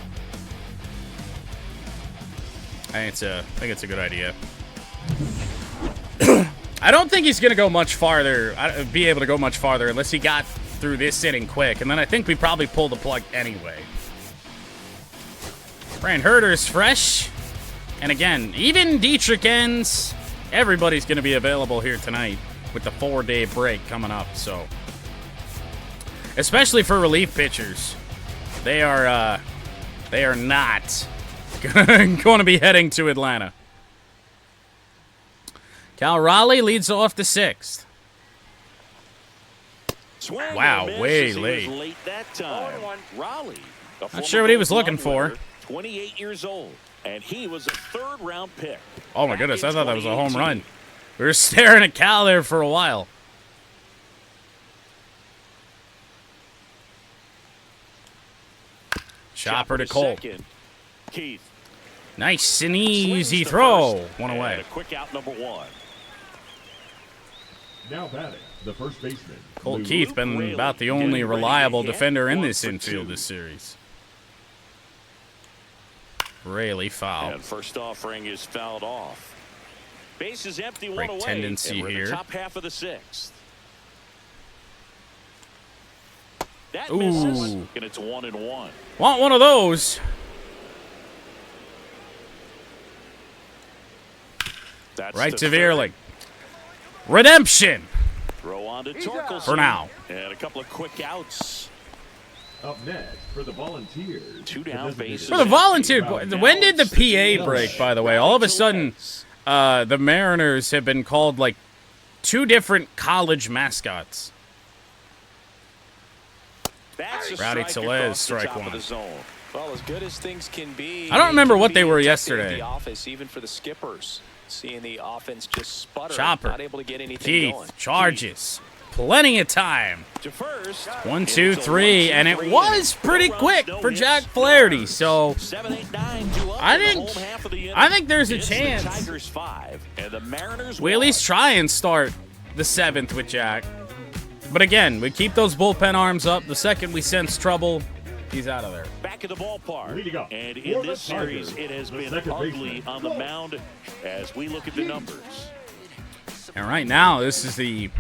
I think it's a good idea. I don't think he's going to go much farther, be able to go much farther unless he got through this inning quick, and then I think we probably pull the plug anyway. Brian Herter's fresh, and again, even Dietrich ends. Everybody's going to be available here tonight with the 4-day break coming up, so especially for relief pitchers, they are not going to be heading to Atlanta. Cal Raleigh leads off the 6th. Swing Wow, and a miss way as he late. was late that time. 0-1. Raleigh, the former sure what he was Gold looking Glove for. winner, 28 years old, and he was a 3rd-round pick. Oh my back goodness, in I thought that was a home 2018. run. We were staring at Cal there for a while. Chopper to Cole. second. Keith. Nice and swings easy to throw. first, One and away. a quick out number 1. Now batting, the first baseman. Colt Lou Keith been Raley about the getting only ready to reliable hit. defender in 1 this for infield 2. this series. Raley foul. And first offering is fouled off. Base is empty, Break 1 away. tendency and we're in here. the top half of the 6th. That Ooh. misses, and it's 1-1. Want one of those. That's Right the to third. Veerling. redemption Throw on to Torkelson. for now. And a couple of quick outs. Up next for the Volunteers. 2 down bases. For the Volunteer, when did the PA break, by the way? All of a sudden, the Mariners have been called, like, 2 different college mascots. That's a Rowdy strike Tellez, across the strike top of one. the zone. Well, as good as things can be, I don't remember it can what they be were testing yesterday. in the office, even for the skippers, seeing the offense just sputter, Chopper, not able to get anything going. Keith, charges. Plenty of time. To first. 1, 2, 3, and it was pretty quick for Jack Flaherty. So 7, 8, 9, 2 up I in the think home half of the inning. I think there's a It's the chance Tigers 5 and the Mariners we at 1. least try and start the 7th with Jack. But again, we keep those bullpen arms up. The second we sense trouble, he's out of there. Back at the ballpark. Leading up And for in the this series, Tigers, it has the been second ugly baseman. on the mound as we look at the numbers. And right now, this is the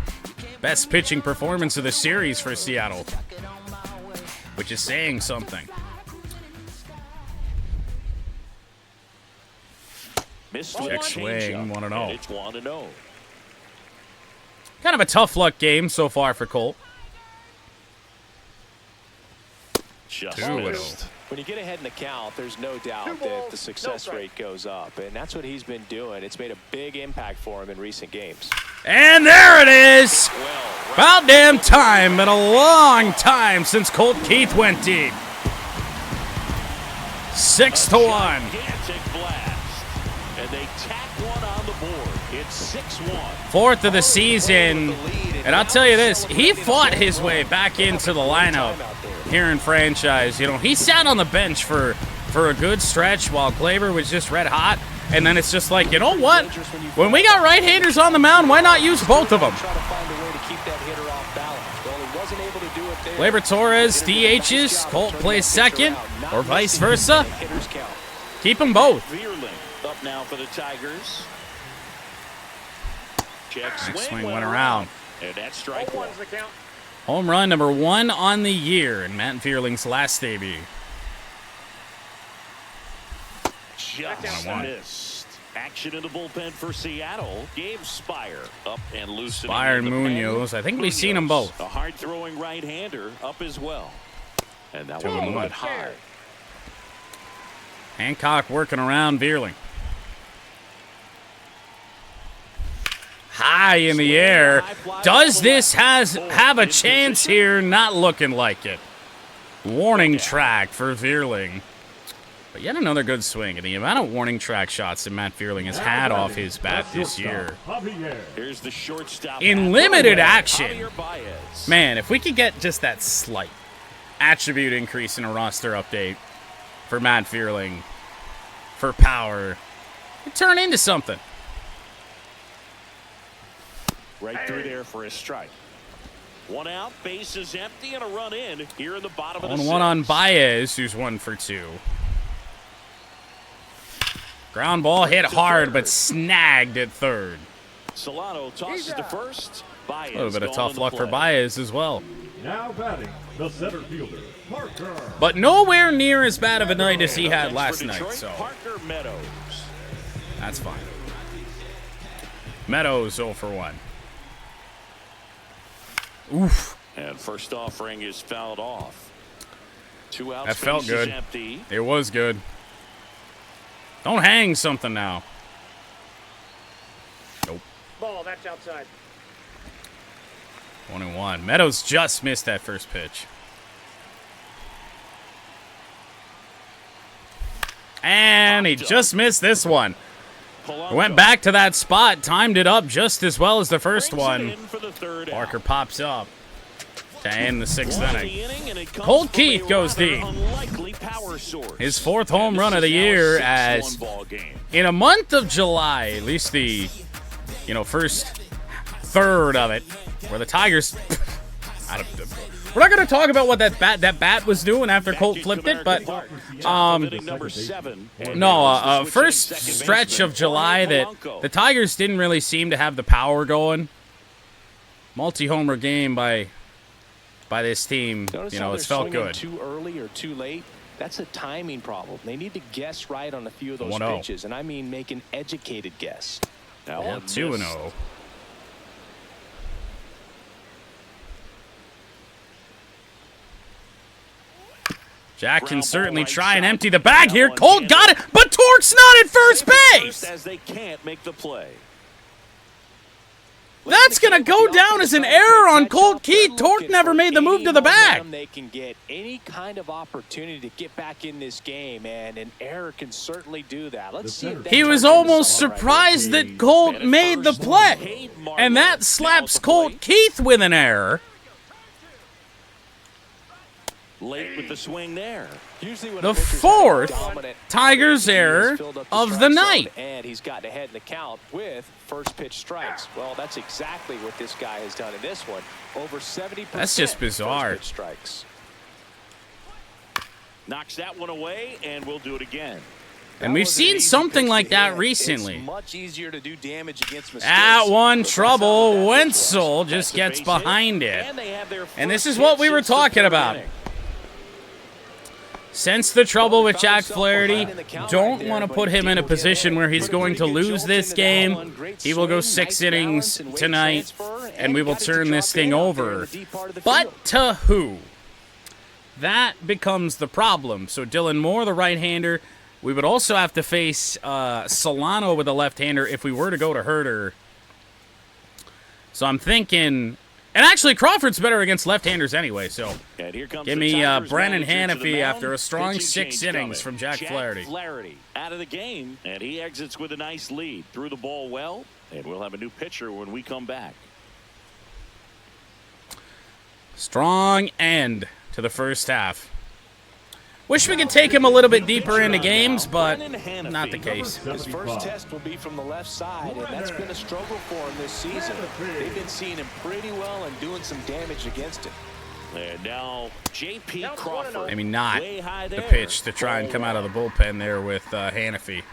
best pitching performance of the series for Seattle, which is saying something. Missed Check with a swing, changeup, 1-0. and it's 1-0. Kind of a tough luck game so far for Colt. Just 2-0. missed. When you get ahead in the count, there's no doubt that the success rate goes up, and that's what he's been doing. It's made a big impact for him in recent games. And there it is! Well, About damn time. Been a long time since Colt Keith went deep. 6-1. gigantic blast. And they tack one on the board. It's 6-1. 4th of the season. And I'll tell you this, he fought his way back into the lineup here in franchise. You know, he sat on the bench for a good stretch while Glaber was just red hot. And then it's just like, you know what? When we got right-handers on the mound, why not use both of them? Try to find a way to keep that hitter off balance. Well, he wasn't able to do it there. Glaber Torres DHs, Colt plays second, or vice versa. Hitters count. Keep them both. VIERLING up now for the Tigers. Check Swing went around. And that's strike one. One's the count. Home run number 1 on the year in Matt VIERLING's last debut. Just missed. Action in the bullpen for Seattle. Gabe Spire up and loosening. Spire in and the Munoz. pen. I think we've seen them both. A hard-throwing right-hander up as well. And that 2 one and 1. went high. Hancock working around VIERLING. High in the air. Does this have a chance here? Not looking like it. Warning track for VIERLING. But yet another good swing. And the amount of warning track shots that Matt VIERLING has had off his bat this year. Javier. Here's the shortstop. In limited action. Javier Baez. Man, if we could get just that slight attribute increase in a roster update for Matt VIERLING, for power, it'd turn into something. Right through there for a strike. One out, base is empty, and a run in here in the bottom of the 1-1 on sixth. Baez, who's 1 for 2. Ground ball hit hard, but snagged at third. Solano tosses to first. Baez A little bit of gone tough in the luck for play. Baez as well. Now batting, the center fielder, Parker. But nowhere near as bad of a night as he had Next last for night, Detroit, so Parker Meadows. that's fine. Meadows 0 for 1. Oof. And first offering is fouled off. 2 outs. That felt base is good. Empty. It was good. Don't hang something now. Nope. Ball, that's outside. 1-1. Meadows just missed that first pitch. And he just missed this one. Polanco Went back to that spot, timed it up just as well as the first brings it one. in for the third Parker out. pops up to end the 6th One inning. inning, and it comes Colt from Keith a goes rather deep. unlikely power source. His 4th home And run this of the is now a year 6-1 as ball game. in a month of July, at least the, first third of it, where the Tigers, we're not going to talk about what that bat was doing after Colt flipped it, but Number 7. no, first stretch of July that the Tigers didn't really seem to have the power going. Multi-homer game by this team, Notice how it's they're felt swinging good. too early or too late. That's a timing problem. They need to guess right on a few of those 1-0. pitches, and I mean make an educated guess. Now Yeah, one 2-0. missed. Jack can certainly try and empty the bag here. Colt got it, but Torque's not at first base. As they can't make the play. That's going to go down as an error on Colt Keith. Torque never made the move to the bag. They can get any kind of opportunity to get back in this game, and an error can certainly do that. Let's see if he was almost surprised that Colt made the play, and that slaps Colt Keith with an error. Late with the swing there. The fourth Tigers error of the night. And he's gotten ahead in the count with first pitch strikes. Well, that's exactly what this guy has done in this one. Over 70%. That's just bizarre. First pitch strikes. Knocks that one away, and we'll do it again. And we've seen something like that recently. It's much easier to do damage against mistakes. At one trouble, Wenzel just gets behind it. And this is what we were talking about. Sense the trouble with Jack Flaherty. Don't want to put him in a position where he's going to lose this game. He will go 6 innings tonight, and we will turn this thing over. But to who? That becomes the problem. So Dylan Moore, the right-hander. We would also have to face Solano with a left-hander if we were to go to Herter. So I'm thinking... And actually, Crawford's better against left-handers anyway, so give me Brennan Hanafy after a strong 6 innings from Jack Flaherty. Flaherty out of the game, and he exits with a nice lead. Threw the ball well, and we'll have a new pitcher when we come back. Strong end to the first half. Wish we could take him a little bit deeper into games, but not the case. His first test will be from the left side, and that's been a struggle for him this season. They've been seeing him pretty well and doing some damage against him. And now J.P. Crawford. I mean, not the pitch to try and come out of the bullpen there with Hanafy.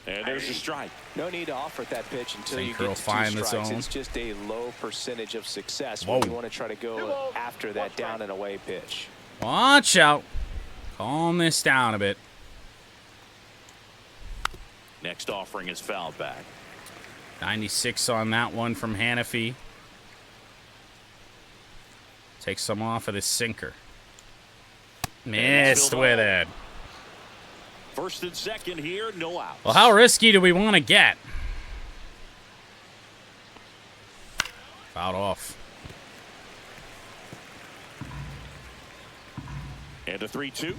And there's a strike. No need to offer that pitch until you Sinker get to 2 find the strikes. zone. It's just a low percentage of success Whoa. when you want to try to go after that down and away pitch. Watch out. Calm this down a bit. Next offering is fouled back. 96 on that one from Hanafy. Takes some off of this sinker. Missed with it. First and second here, no outs. Well, how risky do we want to get? Fouled off. And a 3-2.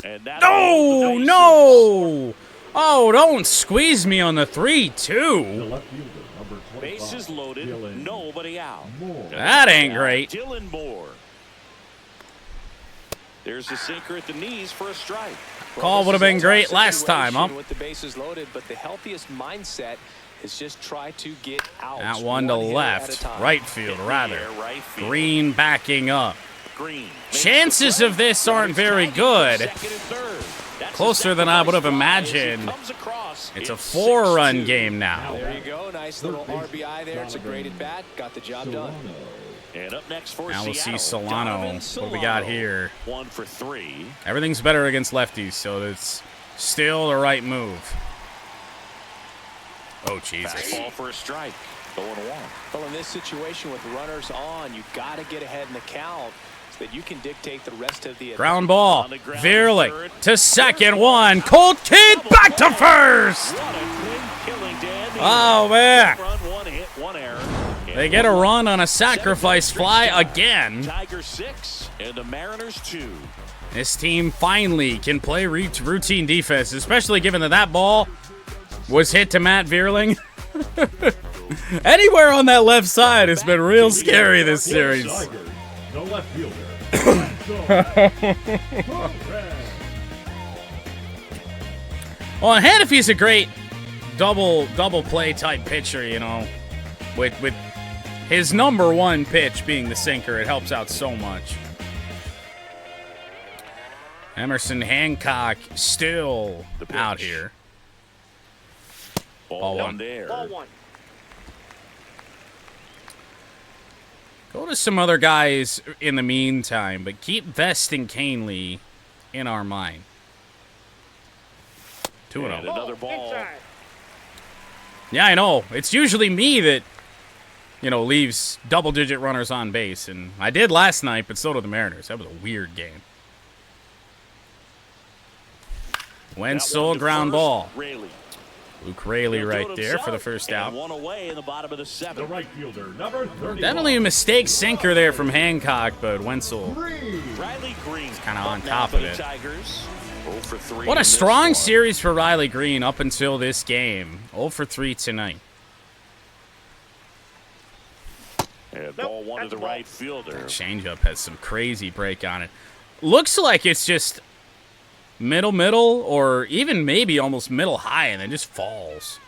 And that No! Oh, don't squeeze me on the 3-2. The left fielder, number 25. Bases loaded, Dylan nobody out. Moore. That ain't great. Dylan Moore. There's a sinker at the knees for a strike. Call would have been great last time, huh? With the bases loaded, but the healthiest mindset is just try to get out. That one to left. Right field, rather. Right field. Green backing up. Green. Chances of this aren't very good. Second and third. That's Closer than I would have imagined. It's a 4-run game now. There you go. Nice little RBI there. It's a great at bat. Got the job done. And up next for Now we'll see Seattle, Solano. Donovan What we got here? 1 for 3. Everything's better against lefties, so it's still the right move. Oh, Jesus. Fastball for a strike. 0-1. Well, in this situation with runners on, you've got to get ahead in the count so that you can dictate the rest of the Ground ball. VIERLING to second one. Colt Keith back to first. What a clean killing, Dan. Oh, man. Run, 1 hit, 1 error. They get a run on a sacrifice fly again. Tigers 6 and the Mariners 2. This team finally can play routine defense, especially given that that ball was hit to Matt VIERLING. Anywhere on that left side has been real scary this series. The left fielder. Well, Hanafy's a great double play type pitcher, you know, with his number 1 pitch being the sinker. It helps out so much. Emerson Hancock still out here. Ball 1. one there. Ball 1. Go to some other guys in the meantime, but keep Vest and Canely in our mind. 2-0. And another ball. Inside. Yeah, I know. It's usually me that you know, leaves double-digit runners on base. And I did last night, but so did the Mariners. That was a weird game. Wenzel, ground ball. Luke Raley right there for the first out. One away in the bottom of the The seventh. right fielder, number 30. Definitely a mistake sinker there from Hancock, but Wenzel Riley Green kind of on up now top for of the it. Tigers. 0 for 3 What in a this strong one. series for Riley Green up until this game. 0 for 3 tonight. And ball one to the right fielder. Changeup has some crazy break on it. Looks like it's just middle, or even maybe almost middle high, and then just falls.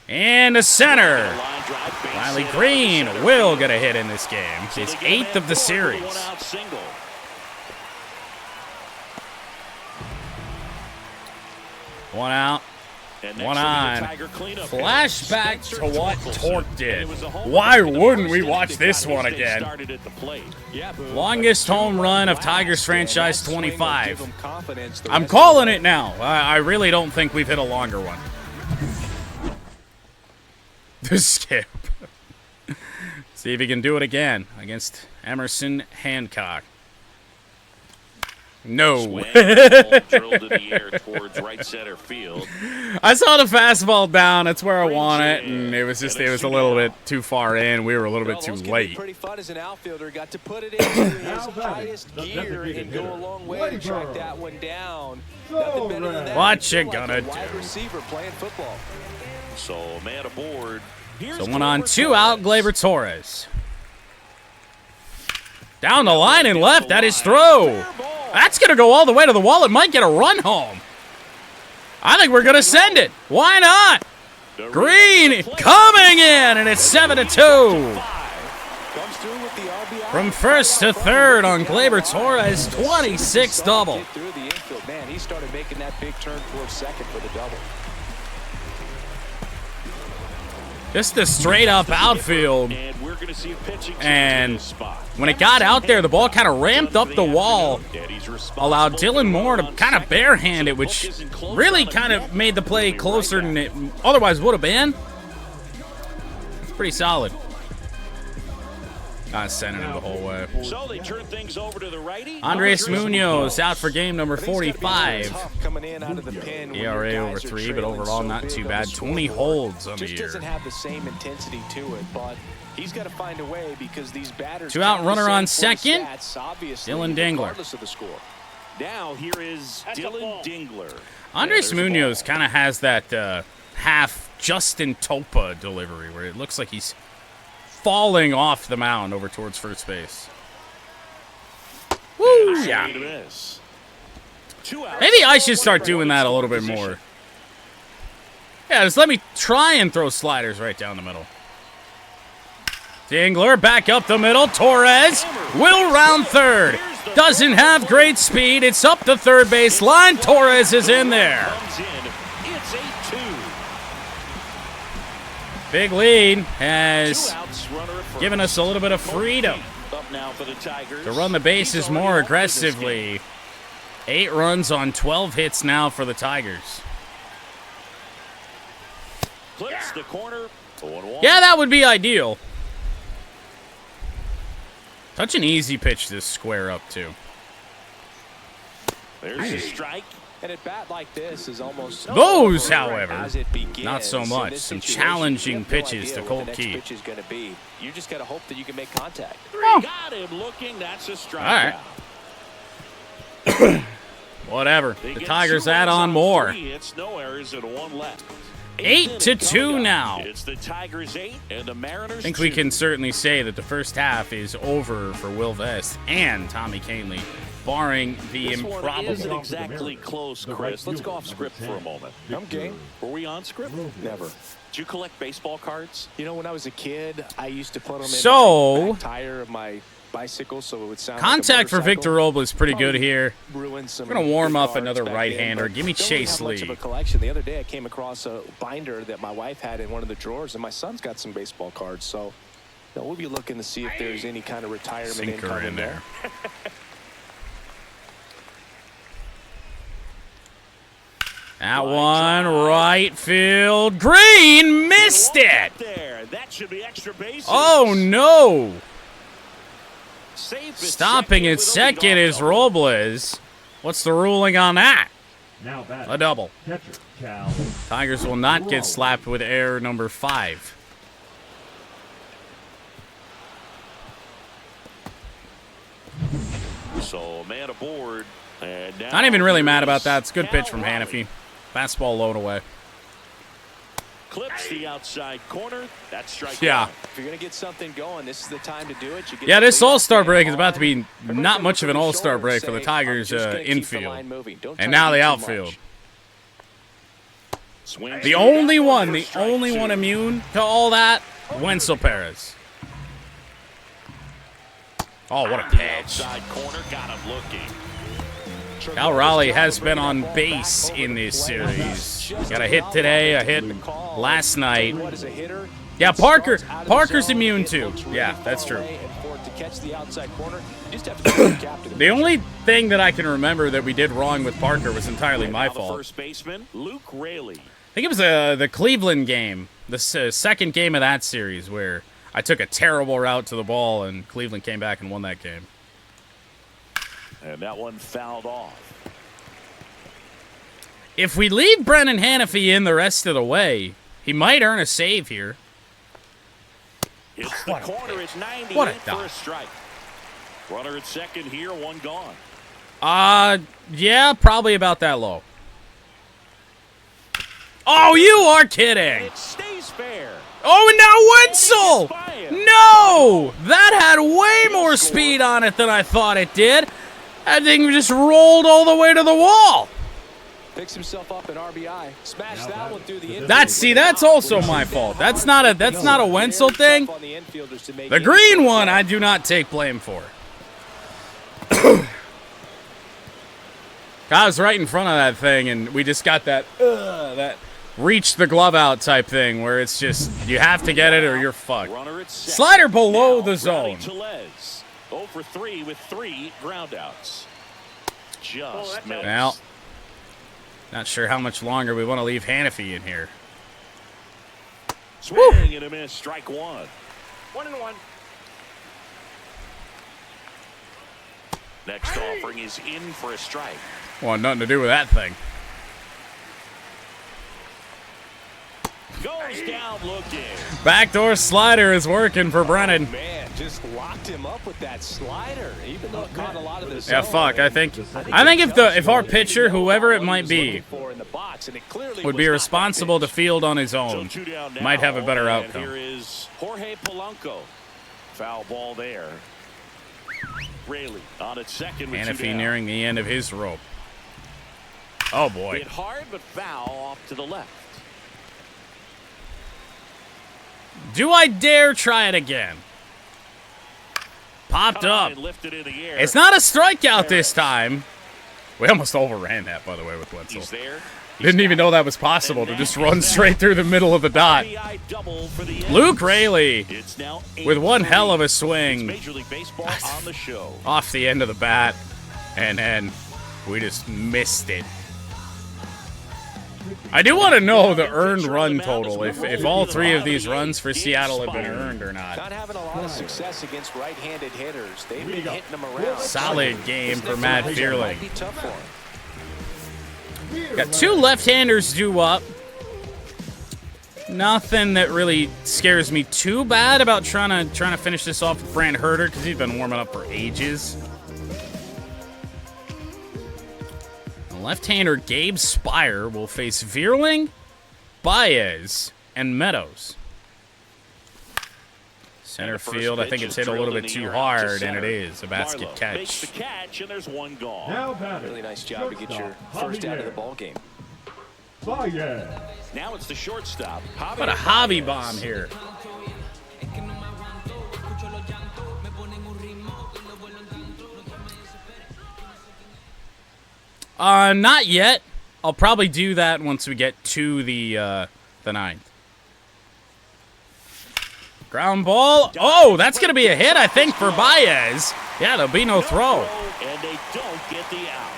And to center. Line drive, base Riley hit Green out to center will field. get a hit in this game. So His they get a 8th of the man series. forward, 1 out single. One out. And next One will be the on. Tiger cleanup Flashback hitter, to what Spencer Torque Torkelson. did. And it was a home Why run in the wouldn't first we inning watch that this got one his day again? started at the plate. Yeah, Boone. Longest home run of Wow. Tigers franchise And that swing will give 25. him confidence the I'm rest of calling the it now. I really don't think we've hit a longer one. The skip. See if he can do it again against Emerson Hancock. No. Swing, ball drilled in the air towards right center field. I saw the fastball down. That's where I want it, and it was a little bit too far in. We were a little bit Well, too those can be late. pretty fun as an outfielder. Got to put it into his Now batting, highest the gear designated and go a hitter, long way to track Labor. that one down. Nothing better than that. What you Like gonna a wide do? receiver playing football. So man aboard. Here's So 1 on, Gleyber 2 out, Torres. Gleyber Torres. Down the line and left. That is throw. That's going to go all the way to the wall. It might get a run home. I think we're going to send it. Why not? Green coming in, and it's 7-2. Comes through with the RBI. From first to third on Gleyber Torres, 26 double. Get through the infield. Man, he started making that big turn towards second for the double. Just a straight up outfield. And we're going to see pitching And to this spot. when it got out there, the ball kind of ramped up the wall, allowed Dylan Moore to kind of barehand it, which really kind of made the play closer than it otherwise would have been. It's pretty solid. Not sending it the whole way. So they turn things over to the righty. Andres Munoz out for game number I think it's gonna be 45. tough coming in out of the pen when ERA your over guys are 3, but trailing overall so not big too on bad. the 20 scoreboard. holds on the Just year. doesn't have the same intensity to it, but he's got to find a way because these batters. 2 out, have the runner same on 40 second. stats, obviously, Dylan Dingler. regardless of the score. Now here is Dylan Dingler. Andres Yeah, there's the Munoz ball. kind of has that half Justin Topa delivery where it looks like he's falling off the mound over towards first base. Woo! Yeah. Swing and a miss. 2 outs. Maybe I should start doing that a little bit more. Yeah, just let me try and throw sliders right down the middle. Dingler back up the middle. Torres will round third. Doesn't have great speed. It's up the third base line. Torres is in there. Comes in. It's 8-2. Big lead 2 has outs, runner at first. given us a little bit of freedom Up now for the Tigers. to run the bases He's more already won this aggressively. game. 8 runs on 12 hits now for the Tigers. Clips the corner. 0-1. Yeah, that would be ideal. Such an easy pitch to square up to. There's a strike. And at bat like this is almost Those, over however, as it begins. not so In much. this Some situation, challenging you have no pitches idea to what Colt the next Key. pitch is going to be. You just got to hope that you can make contact. Got him looking. That's a strike. All right. Whatever. They The get Tigers 2 add runs on more. 3 hits, no errors, and 1 left. 8-2 now. It's the Tigers 8 and the Mariners I think we 2. can certainly say that the first half is over for Will Vest and Tommy Canley, barring the This one isn't improbable. exactly close, The Chris. right Let's go fielder, off script number for a 10. moment. I'm game. Were we on script? Never. Did you collect baseball cards? You know, when I was a kid, I used to put them in So- the back tire of my bicycle so it would sound Contact like a for motorcycle. Victor Robles pretty good here. Ruined some We're gonna warm up cards another back right-hander. then, but Give me don't really Chase have much of Lee. a collection. The other day I came across a binder that my wife had in one of the drawers, and my son's got some baseball cards. So we'll be looking to see if there's any kind of retirement Sinker income in there. That one, right field. Green missed it. There. That should be extra bases. Oh, no. Safe Stopping at second is Robles. What's the ruling on that? Now back. A double. Catcher, Cal. Tigers will not get slapped with error number 5. So man aboard. And now Not even really mad about that. It's a good pitch from Hannafy. Fastball low and away. Clips the outside corner. That's strike Yeah. one. If you're going to get something going, this is the time to do it. You get Yeah, the this lead off All-Star the break is game about to be hard. not much of an Everybody All-Star look break for over the and say, I'm Tigers just gonna keep the infield. line moving. Don't And try to now do the too outfield. much. Swings The to only that one, for the strike only two. one immune to all that, Wenzel Perez. Oh, what a The pitch. outside corner got him looking. Cal Raleigh has been on base in this series. Got a hit today, a hit last night. What is a hitter? Yeah, He starts Parker's out of the zone, immune it too. looks really Yeah, far that's true. away, and for it to catch the outside corner, you just have to throw the cap to the The only thing that I can remember that we did wrong with Parker was entirely And my now the fault. first baseman, Luke Raley. I think it was the Cleveland game, the second game of that series, where I took a terrible route to the ball and Cleveland came back and won that game. And that one fouled off. If we leave Brennan Hannafy in the rest of the way, he might earn a save here. Hits the corner at 90 What a for dot. a strike. Runner at second here, one gone. Yeah, probably about that low. Oh, you are kidding. It stays fair. Oh, and now Wenzel! No! That had way more speed on it than I thought it did. That thing just rolled all the way to the wall. Picks himself up an RBI. Smash that one through the infield. That's also my fault. That's not a Wenzel thing. The green one I do not take blame for. I was right in front of that thing, and we just got that reach the glove out type thing where it's just you have to get it or you're fucked. Runner at second. Slider below Now, the zone. Tellez, 0 for 3 with 3 groundouts. Just missed. Well, not sure how much longer we want to leave Hannafy in here. Swing and a miss, strike one. 1-1. Next offering is in for a strike. Want nothing to do with that thing. Goes down looking. Backdoor slider is working for Brennan. Man, just locked him up with that slider, even though it caught a lot of the Yeah, zone. fuck. I think if our pitcher, whoever it might be, would be responsible to field on his So own, 2 down now, might have a better and outcome. Here is Jorge Polanco. Foul ball there. Raley on at second with 2 Hannafy down. nearing the end of his rope. Oh boy. Hit hard but foul off to the left. Do I dare try it again? Popped up. And lifted in the air. It's not a strikeout this time. We almost overran that, by the way, with Wenzel. He's there. Didn't even know that was possible to just run straight through the middle of the dot. RBI double for the A's. Luke Raley It's now with one 8-3. hell of a It's swing Major League Baseball on the show. off the end of the bat, and then we just missed it. I do want to know the earned run total, if all 3 of these runs for Seattle have been earned or not. Not having a lot of success against right-handed hitters. They've been hitting them around. Solid game for Matt Might Vierling. be tough for him. Got 2 left-handers due up. Nothing that really scares me too bad about trying to finish this off with Brant Herter because he's been warming up for ages. Left-hander Gabe Spire will face Vierling, Baez, and Meadows. Center field, I think it's hit a little bit too hard, and it is a basket Marlowe makes catch. the catch, and there's one gone. Now batter. Really nice job to get your first out of the ball game. Baez. Now it's the shortstop. What a hobby bomb here. Not yet. I'll probably do that once we get to the 9th. Ground ball. Oh, that's going to be a hit, I think, for Baez. Yeah, there'll be no throw. And they don't get the out.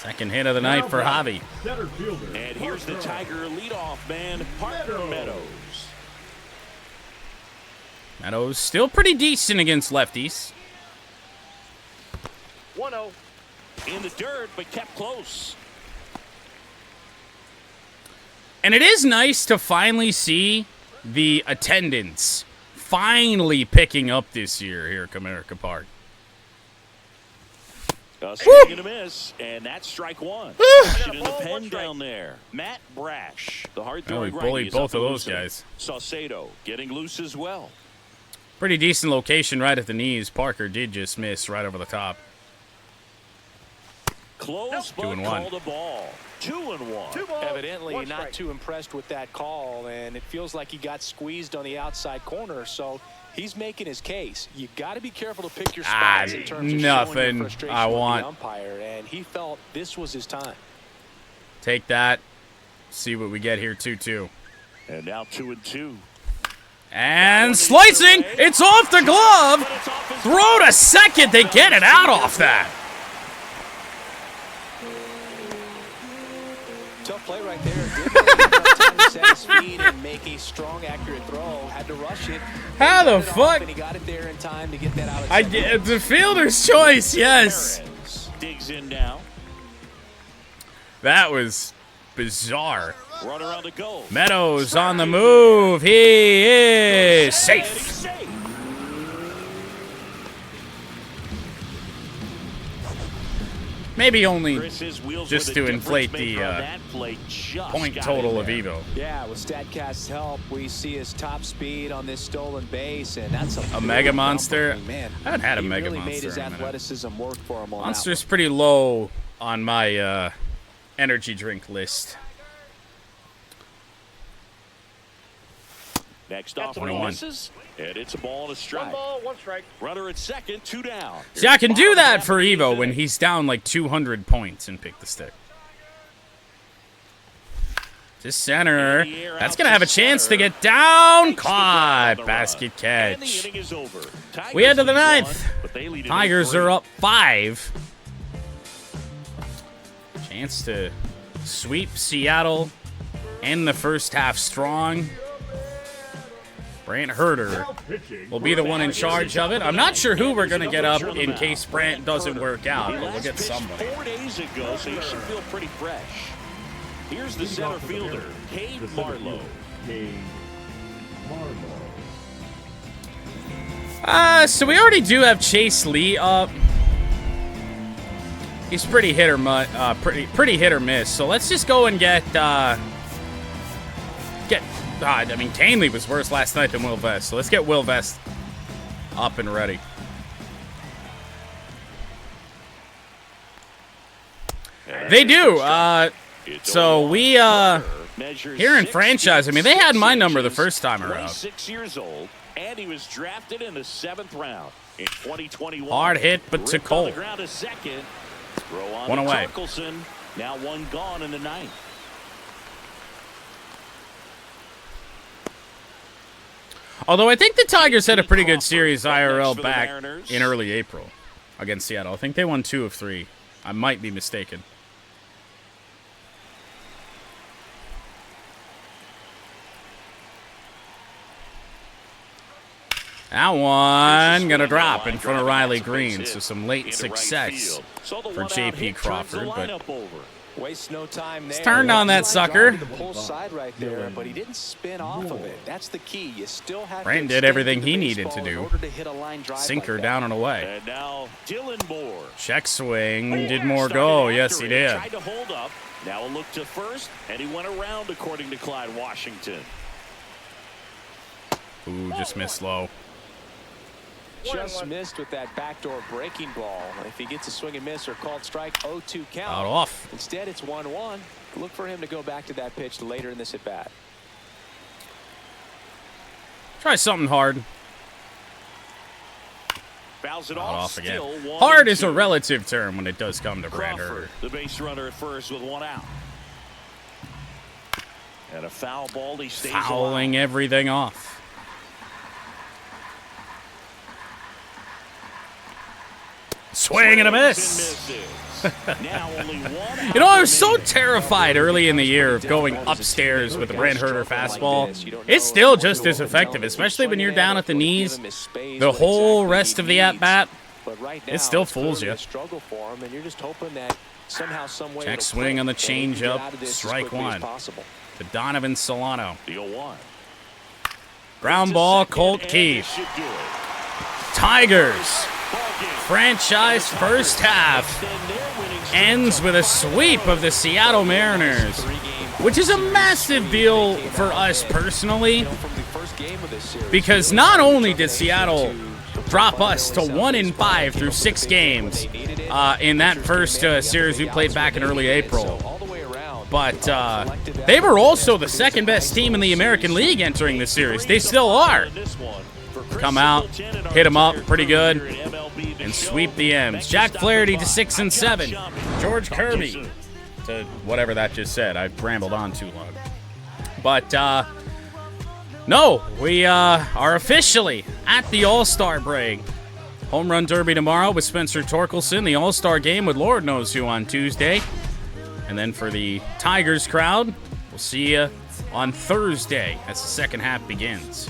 Second hit of the night for Javi. Center fielder. And here's the Tiger leadoff man, Parker Meadows. Meadows still pretty decent against lefties. 1-0. In the dirt, but kept close. And it is nice to finally see the attendance finally picking up this year here at Comerica Park. A swing and a miss, and that's strike one. Action in the pen down there. Matt Brash, the hard-throwing we bullied righty, is both up of to those loosen. guys. Saucedo getting loose as well. Pretty decent location right at the knees. Parker did just miss right over the top. Close, but 2-1. called a ball. 2-1. 2 balls, Evidently 1 not strike. too impressed with that call, and it feels like he got squeezed on the outside corner, so he's making his case. You got to be careful to pick your spots in terms of showing nothing your frustration I with want. the umpire, and he felt this was his time. Take that. See what we get here, 2-2. And now 2-2. And slicing! It's off the glove! Throw to second, they get it out off that! Tough play right there. Didn't really have enough time to set his feet and make a strong, accurate throw. Had to rush it. How the Got it off, fuck? And he got it there in time to get that out of second. The fielder's choice, yes! Perez digs in now. That was bizarre. Run around the goal. Meadows on the move. He is And he's safe. safe. Maybe only Chris's wheels just with to a inflate difference the maker on that play just point got total in of there. Evo. Yeah, with StatCast's help, we see his top speed on this stolen base, and that's a Mega brutal Monster? bump. I mean, man, I haven't had a he Mega really Monster made his in a minute. athleticism work for him on Monster's pretty low on my energy drink list. Next off, 21. misses, and it's a ball and a 1 strike. ball, 1 strike. Runner at second, 2 down. See, I can do Bottom that half for of the Evo when inning. he's down like 200 points and pick the stick. To center. That's going to have a chance to get down. Caught. Basket And the catch. inning is over. We head to the Tigers lead ninth. 1, but they lead it Tigers 8-3. are up 5. Chance to sweep Seattle. End the first half strong. Brant Herter will be the one in charge of it. I'm not sure who we're going to get up in case Brant doesn't work out, but we'll get Pitched somebody. 4 days ago, so you should feel pretty fresh. Here's the center fielder, Cade Marlowe. Cade Marlowe. So we already do have Chase Lee up. He's pretty hit or pretty hit or miss. So let's just go and get I mean, Canely was worse last night than Will Vest. So let's get Will Vest up and ready. They do. So we here in franchise, I mean, they had my number the first time around. 26 years old, and he was drafted in the 7th round in 2021. Hard hit, but to Ripped on the Cole. ground a second. Throw on One to away. Torkelson. Now 1 gone in the 9th. Although I think the Tigers had a pretty good series Up next IRL for the back Mariners. in early April against Seattle. I think they won 2 of 3. I might be mistaken. That one gonna drop in front of Riley Green, so some late success for JP Crawford, but Waste no time there. turned on that sucker. The pull side right there, but he didn't spin off of it. That's the key. You still have Brant to did extend everything the he needed baseball to in do. order to hit a line drive Sinker like that. down and away. And now Dylan Moore. Check swing, did more Started go. after Yes, he it, did. Tried to hold up. Now a look to first, and he went around according to Clyde Washington. Ooh, just missed low. Just missed with that backdoor breaking ball. If he gets a swing and miss or called strike, 0-2 count. Out off. Instead, it's 1-1. Look for him to go back to that pitch later in this at bat. Try something hard. Fouls it Out off, off again. still 1-2. Hard is a relative term when it does come to Brant Herter. Crawford, the base runner at first with 1 out. And a foul ball. He stays Fouling alive. everything off. Swing and a miss. Now only one You know, I was so terrified early in the year of going upstairs with the Brent Herter fastball. It's still just as effective, especially when you're down at the knees. The whole rest of the at-bat, it still fools you. Check swing on the changeup, strike one to Donovan Solano. The 0-1. Ground ball, Colt Keith. Tigers, franchise first half ends with a sweep of the Seattle Mariners, which is a massive deal for us personally, because not only did Seattle drop us to 1-5 through 6 games in that first series we played back in early April, but they were also the second best team in the American League entering this series. They still are. Come out, hit them up pretty good, and sweep the M's. Jack Flaherty to 6-7. George Kirby to whatever that just said. I rambled on too long. But, no, we are officially at the All-Star break. Home Run Derby tomorrow with Spencer Torkelson. The All-Star game with Lord knows who on Tuesday. And then for the Tigers crowd, we'll see you on Thursday as the second half begins.